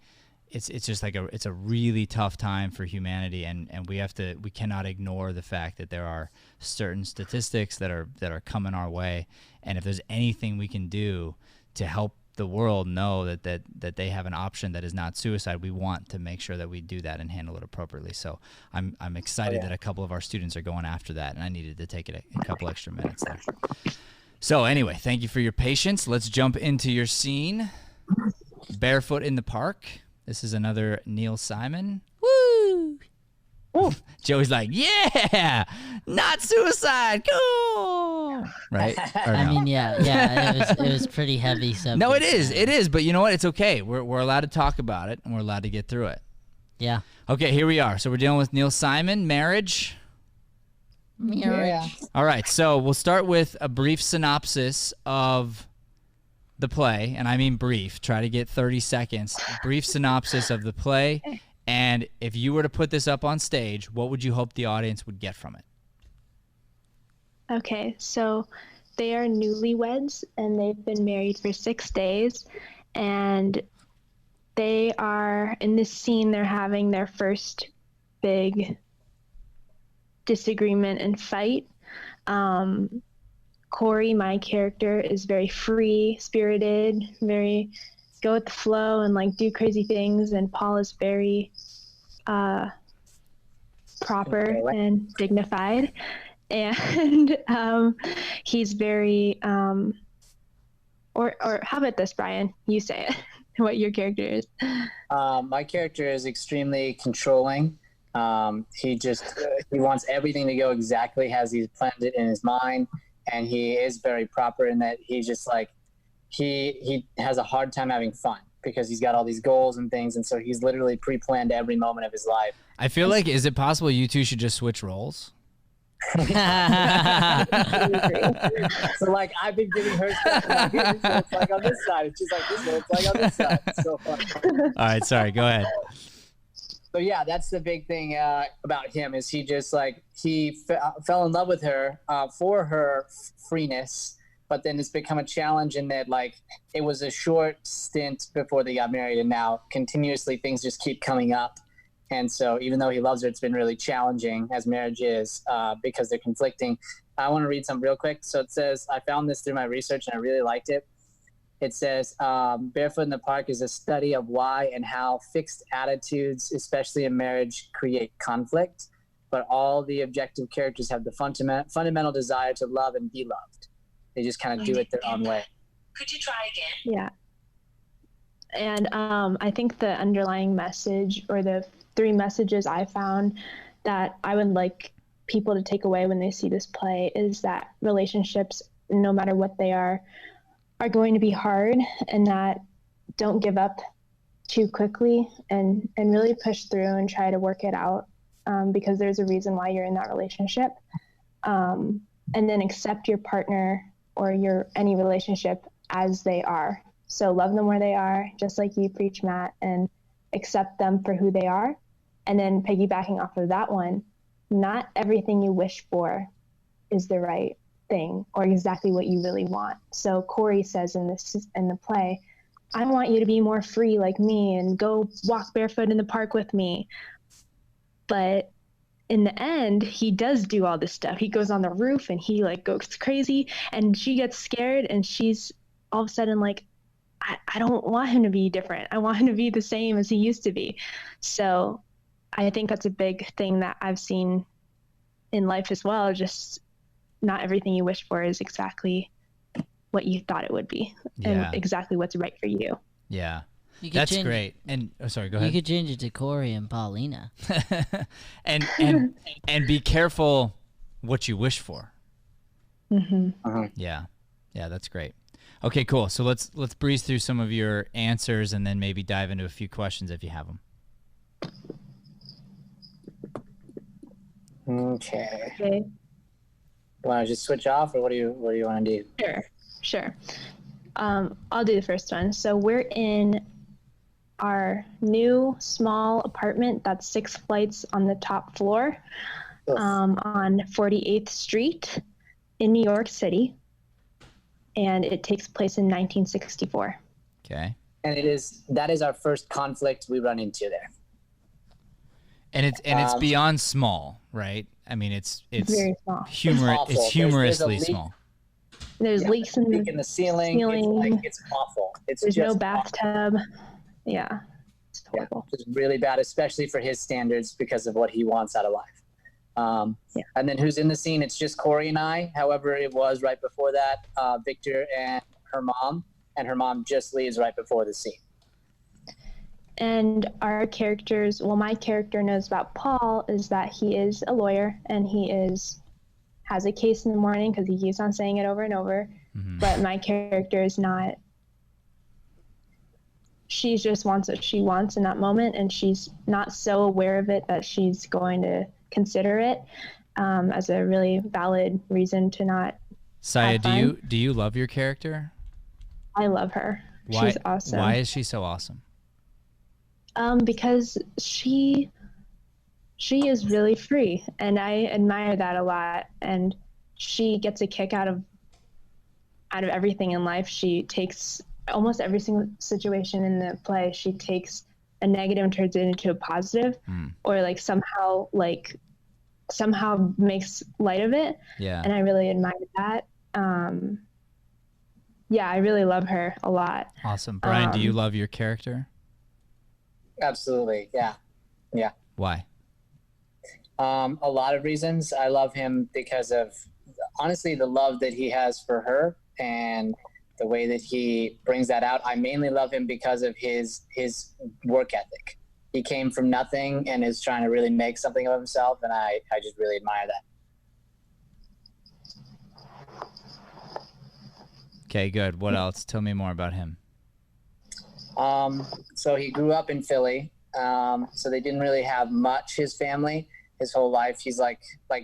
It's just like it's a really tough time for humanity, and we cannot ignore the fact that there are certain statistics that are coming our way, and if there's anything we can do to help the world know that they have an option that is not suicide, we want to make sure that we do that and handle it appropriately. So I'm excited that a couple of our students are going after that, and I needed to take it a couple extra minutes there. So anyway, thank you for your patience. Let's jump into your scene. Barefoot in the park. This is another Neil Simon. Woo! Woo. Joey's like, yeah, not suicide. Cool. Right? Or no? I mean, yeah, it was pretty heavy subject. No, it is. But you know what? It's okay. We're allowed to talk about it, and we're allowed to get through it. Yeah. Okay, here we are. So we're dealing with Neil Simon, marriage. Yeah. All right, so we'll start with a brief synopsis of the play, and I mean brief. Try to get 30 seconds. Brief synopsis of the play, and if you were to put this up on stage, what would you hope the audience would get from it? Okay, so they are newlyweds and they've been married for 6 days, and they are in this scene. They're having their first big disagreement and fight. Corey, my character, is very free spirited, very go with the flow and like do crazy things, and Paul is very proper and dignified, and he's very or how about this, Brian? You say it. What your character is. My character is extremely controlling. He wants everything to go exactly as he's planned it in his mind, and he is very proper in that he just like he has a hard time having fun because he's got all these goals and things, and so he's literally pre-planned every moment of his life. I feel like, is it possible you two should just switch roles? So like I've been giving her stuff, and like, this looks like on this side, and she's like, this looks like on this side. It's so funny. All right, sorry, go ahead. So yeah, that's the big thing about him is he just like fell in love with her for her freeness, but then it's become a challenge in that like it was a short stint before they got married, and now continuously things just keep coming up. And so even though he loves her, it's been really challenging, as marriage is, because they're conflicting. I want to read some real quick. So it says, I found this through my research and I really liked it. It says, Barefoot in the Park is a study of why and how fixed attitudes, especially in marriage, create conflict. But all the objective characters have the fundamental desire to love and be loved. They just kind of do it their own way. Could you try again? Yeah. And I think the underlying message, or the 3 messages I found that I would like people to take away when they see this play, is that relationships, no matter what they are going to be hard, and that don't give up too quickly, and really push through and try to work it out, because there's a reason why you're in that relationship. And then accept your partner or any relationship as they are. So love them where they are, just like you preach, Matt, and accept them for who they are. And then piggybacking off of that one, not everything you wish for is the right thing or exactly what you really want. So Corey says in the play, I want you to be more free like me and go walk barefoot in the park with me. But in the end, he does do all this stuff. He goes on the roof and he like goes crazy, and she gets scared, and she's all of a sudden like, I don't want him to be different. I want him to be the same as he used to be. So I think that's a big thing that I've seen in life as well. Just not everything you wish for is exactly what you thought it would be, and exactly what's right for you. Yeah. That's great. And sorry, go ahead. You could change it to Corey and Paulina. and be careful what you wish for. Mm-hmm. Yeah, that's great. Okay, cool. So let's breeze through some of your answers and then maybe dive into a few questions if you have them. Okay. Want to just switch off, or what do you want to do? Sure. I'll do the first one. So we're in our new small apartment that's 6 flights on the top floor, on 48th Street in New York City, and it takes place in 1964. Okay. And that is our first conflict we run into there. And it's beyond small, right? I mean, it's very small. It's humorously small. There's leaks in the ceiling. It's awful. There's just no bathtub. Awful. Yeah, it's horrible. Yeah, it's really bad, especially for his standards because of what he wants out of life. And then who's in the scene? It's just Corey and I. However, it was right before that, Victor and her mom just leaves right before the scene. And our characters, my character knows about Paul is that he is a lawyer and he has a case in the morning because he keeps on saying it over and over. Mm-hmm. But my character is not. She just wants what she wants in that moment, and she's not so aware of it that she's going to consider it as a really valid reason to not. Saya, do you love your character? I love her. Why, she's awesome. Why is she so awesome? Because she is really free, and I admire that a lot. And she gets a kick out of everything in life. She takes almost every single situation in the play. She takes a negative and turns it into a positive, or somehow makes light of it. Yeah. And I really admire that. Yeah, I really love her a lot. Awesome. Brian, do you love your character? Absolutely. Yeah. Why? A lot of reasons. I love him because of, honestly, the love that he has for her and the way that he brings that out. I mainly love him because of his work ethic. He came from nothing and is trying to really make something of himself, and I just really admire that. Okay, good. What else? Tell me more about him. So he grew up in Philly. So they didn't really have much, his family, his whole life. He's like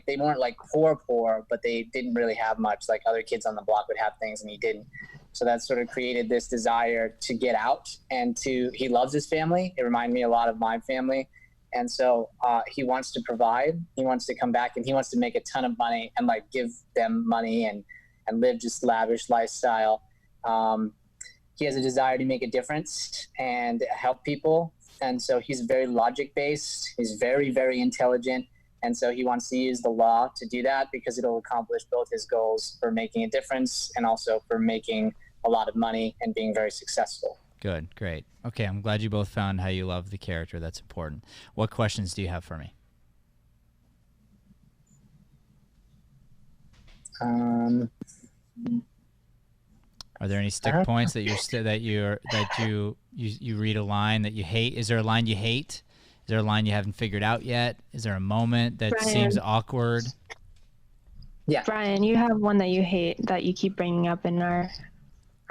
they weren't like poor, but they didn't really have much. Like other kids on the block would have things and he didn't. So that sort of created this desire to get out and he loves his family. It reminded me a lot of my family. And so he wants to provide, he wants to come back and he wants to make a ton of money and like give them money and live just lavish lifestyle. He has a desire to make a difference and help people. And so he's very logic-based. He's very, very intelligent. And so he wants to use the law to do that because it'll accomplish both his goals for making a difference and also for making a lot of money and being very successful. Good, great. Okay, I'm glad you both found how you love the character. That's important. What questions do you have for me? Are there any stick points that you read a line that you hate? Is there a line you hate? Is there a line you haven't figured out yet? Is there a moment that seems awkward? Yeah. Brian, you have one that you hate that you keep bringing up in our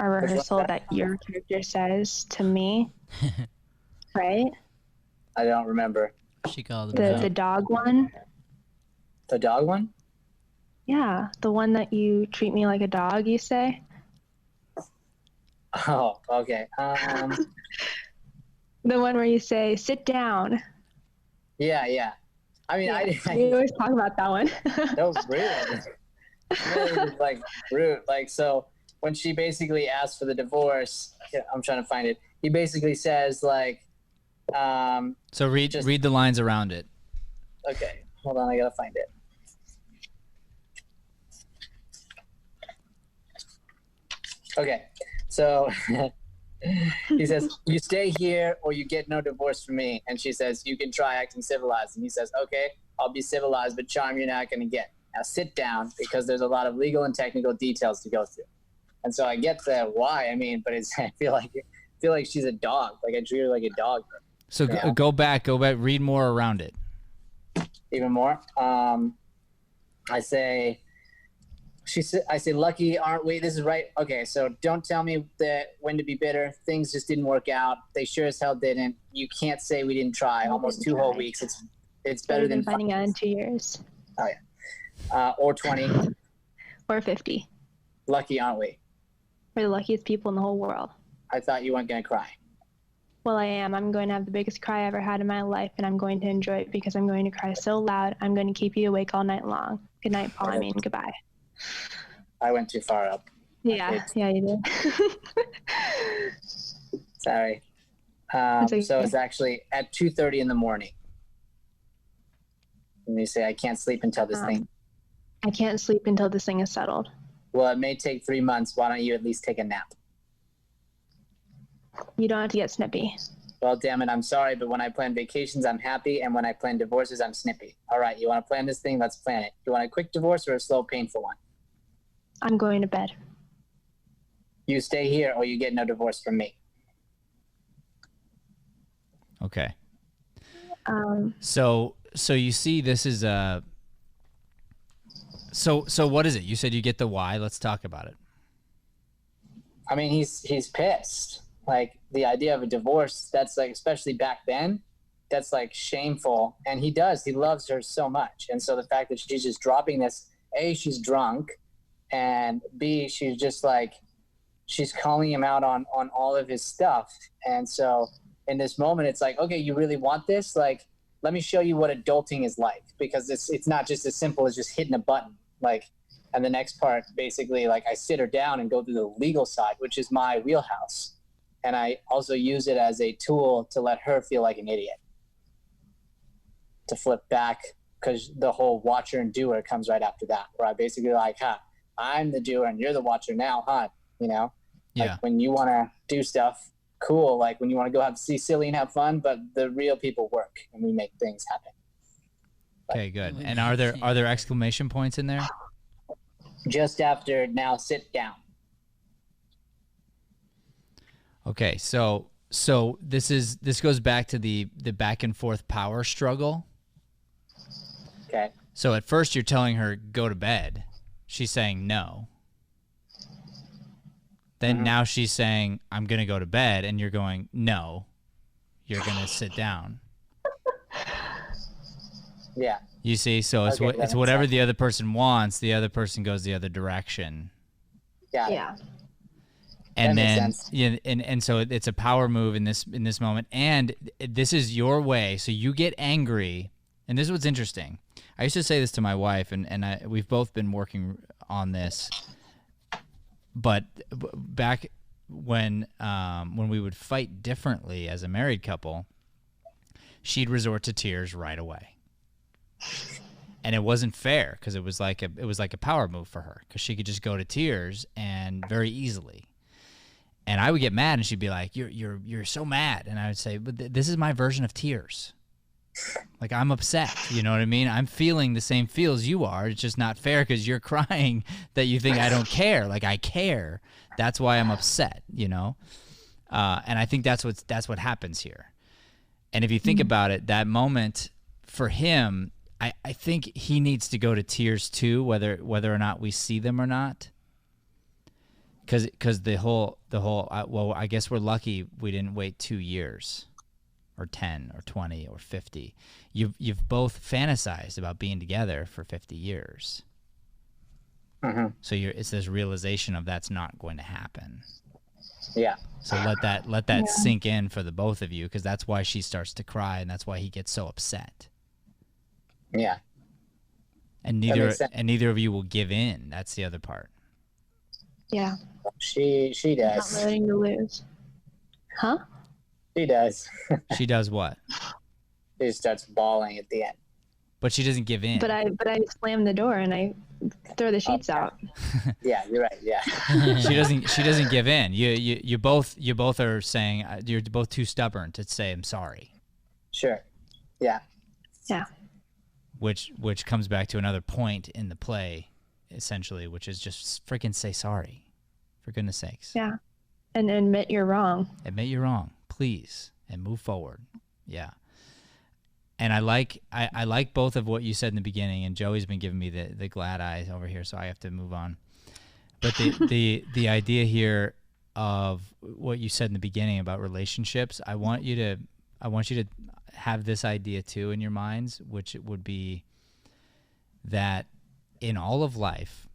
rehearsal that your character says to me, right? I don't remember. She called the dog one. The dog one? Yeah, the one that you treat me like a dog, you say. Oh, okay. The one where you say, sit down. Yeah. I mean, yeah, we always talk about that one. That was rude. Really, like, rude. Like, so when she basically asks for the divorce, I'm trying to find it. He basically says, like, so read the lines around it. Okay, hold on, I gotta find it. Okay, so he says, you stay here or you get no divorce from me. And she says, you can try acting civilized. And he says, okay, I'll be civilized, but charm you're not going to get. Now sit down because there's a lot of legal and technical details to go through. And so I get the why, I mean, but I feel like she's a dog. Like I treat her like a dog. So go back, read more around it. Even more? I say, lucky, aren't we? This is right. Okay, so don't tell me that when to be bitter. Things just didn't work out. They sure as hell didn't. You can't say we didn't try. Almost 2 whole weeks. It's better than finding out in 2 years. Oh yeah. Or 20. or 50. Lucky, aren't we? We're the luckiest people in the whole world. I thought you weren't going to cry. Well, I am. I'm going to have the biggest cry I ever had in my life, and I'm going to enjoy it because I'm going to cry so loud. I'm going to keep you awake all night long. Good night, Paul. I mean, goodbye. I went too far up. Yeah, you did. Sorry. okay. So it's actually at 2:30 in the morning. And you say, I can't sleep until this thing. I can't sleep until this thing is settled. Well, it may take 3 months. Why don't you at least take a nap? You don't have to get snippy. Well, damn it, I'm sorry, but when I plan vacations, I'm happy, and when I plan divorces, I'm snippy. All right, you want to plan this thing? Let's plan it. You want a quick divorce or a slow, painful one? I'm going to bed. You stay here or you get no divorce from me. Okay. So you see, this is a. So what is it? You said you get the why. Let's talk about it. I mean, he's pissed. Like, the idea of a divorce, that's like, especially back then, that's like shameful. And he loves her so much. And so the fact that she's just dropping this, A, she's drunk, and B, she's just like, she's calling him out on all of his stuff. And so in this moment, it's like, okay, you really want this? Like, let me show you what adulting is like, because it's not just as simple as just hitting a button. Like, and the next part, basically, like, I sit her down and go through the legal side, which is my wheelhouse. And I also use it as a tool to let her feel like an idiot. To flip back, because the whole watcher and doer comes right after that, where I basically like, I'm the doer and you're the watcher now, huh? You know? Yeah. Like, when you want to do stuff, cool. Like, when you want to go see silly and have fun, but the real people work and we make things happen. Okay, good. And are there exclamation points in there? Just after, now sit down. Okay, so this goes back to the back and forth power struggle. Okay. So at first you're telling her go to bed. She's saying no. Then now she's saying I'm going to go to bed, and you're going no. You're going to sit down. Yeah. You see, so it's whatever the other person wants. The other person goes the other direction. Yeah. And then, and so it's a power move in this moment, and this is your way. So you get angry, and this is what's interesting. I used to say this to my wife, and we've both been working on this. But back when we would fight differently as a married couple, she'd resort to tears right away. And it wasn't fair, because it was like a power move for her, because she could just go to tears and very easily. And I would get mad, and she'd be like, "You're so mad," and I would say, "But this is my version of tears. Like, I'm upset. You know what I mean? I'm feeling the same feels you are. It's just not fair because you're crying that you think I don't care. Like, I care. That's why I'm upset. You know." And I think that's what happens here. And if you think about it, that moment for him, I think he needs to go to tears too, whether or not we see them or not. Because the whole well, I guess we're lucky we didn't wait 2 years, or 10, or 20, or 50. You've both fantasized about being together for 50 years. So it's this realization of that's not going to happen. Yeah. So let that sink in for the both of you, because that's why she starts to cry, and that's why he gets so upset. Yeah. And neither of you will give in. That's the other part. Yeah. She does. Not letting you lose. Huh? She does. She does what? She starts bawling at the end. But she doesn't give in. But I slam the door and I throw the sheets out. Yeah, you're right. Yeah. She doesn't give in. You both are saying you're both too stubborn to say I'm sorry. Sure. Yeah. Yeah. Which comes back to another point in the play, essentially, which is just freaking say sorry, for goodness sakes. Yeah. And admit you're wrong. Admit you're wrong, please, and move forward. Yeah. And I like both of what you said in the beginning, and Joey's been giving me the glad eyes over here, so I have to move on. But the idea here of what you said in the beginning about relationships, I want you to have this idea too in your minds, which would be that in all of life,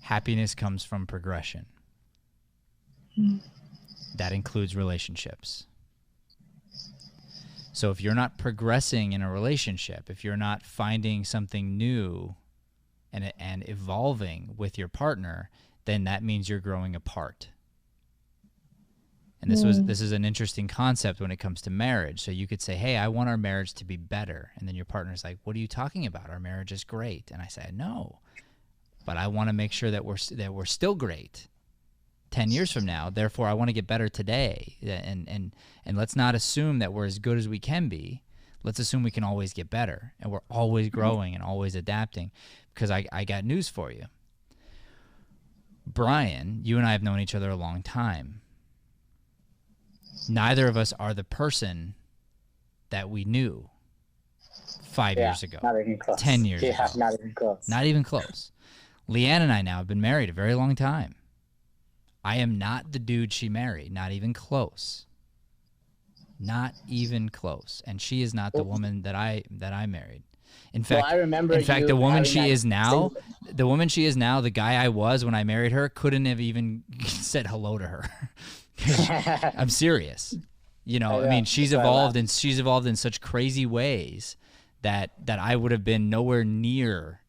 Happiness comes from progression. That includes relationships. So if you're not progressing in a relationship, if you're not finding something new and evolving with your partner, then that means you're growing apart. And this is an interesting concept when it comes to marriage. So you could say, hey, I want our marriage to be better. And then your partner's like, what are you talking about? Our marriage is great. And I say, no, but I want to make sure that we're still great 10 years from now. Therefore, I want to get better today. And let's not assume that we're as good as we can be. Let's assume we can always get better. And we're always growing and always adapting. Because I got news for you. Brian, you and I have known each other a long time. Neither of us are the person that we knew 5 years ago, not even close. 10 years ago. Not even close. Not even close. Leanne and I now have been married a very long time. I am not the dude she married, not even close. Not even close. And she is not the woman that I married. In fact, I remember the woman she is now, the guy I was when I married her, couldn't have even said hello to her. I'm serious. You know, I mean, she's evolved in such crazy ways that I would have been nowhere near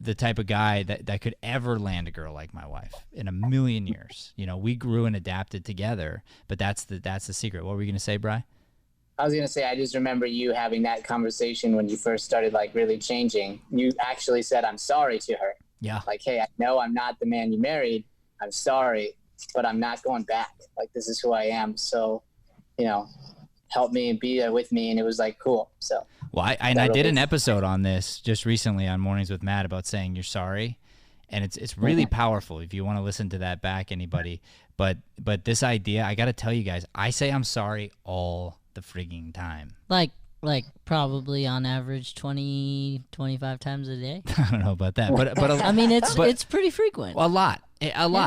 the type of guy that could ever land a girl like my wife in a million years. You know, we grew and adapted together, but that's the secret. What were you going to say, Bri? I was going to say, I just remember you having that conversation when you first started like really changing. You actually said, I'm sorry to her. Yeah. Like, hey, I know I'm not the man you married. I'm sorry, but I'm not going back. Like, this is who I am. So, you know, help me and be there with me. And it was like, cool. So, well, I did an episode on this just recently on Mornings with Matt about saying you're sorry. And it's really powerful if you want to listen to that back, anybody. But this idea, I got to tell you guys, I say I'm sorry all the frigging time. Like probably on average 20-25 times a day. I don't know about that, but I mean it's pretty frequent. A lot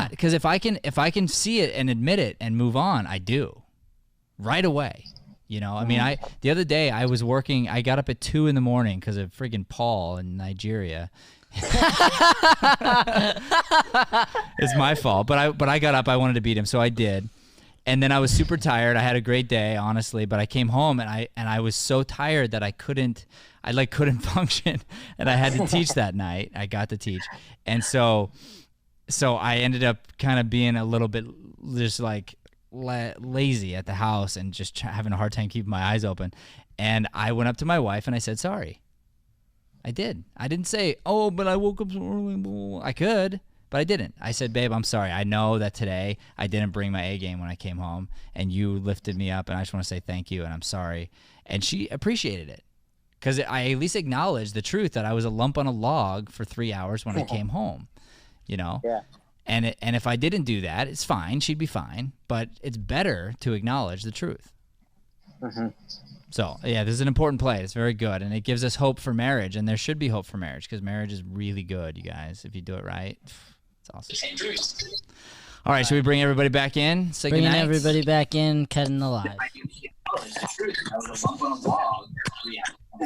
because if I can see it and admit it and move on, I do right away. You know, I mean, the other day I was working. I got up at 2 a.m. because of friggin' Paul in Nigeria. It's my fault, but I got up. I wanted to beat him, so I did. And then I was super tired. I had a great day, honestly, but I came home and I was so tired that I couldn't function, and I had to teach that night. I got to teach, and so I ended up kind of being a little bit just like lazy at the house and just having a hard time keeping my eyes open. And I went up to my wife and I said sorry. I did. I didn't say, oh, but I woke up so early. I could. But I didn't. I said, babe, I'm sorry. I know that today I didn't bring my A game when I came home, and you lifted me up, and I just want to say thank you, and I'm sorry. And she appreciated it because I at least acknowledged the truth that I was a lump on a log for 3 hours when I came home, you know? Yeah. And if I didn't do that, it's fine. She'd be fine. But it's better to acknowledge the truth. Mm-hmm. So, yeah, this is an important play. It's very good, and it gives us hope for marriage, and there should be hope for marriage because marriage is really good, you guys, if you do it right. It's awesome. All right, should we bring everybody back in? Say Bringing goodnight? everybody back in, cutting the live.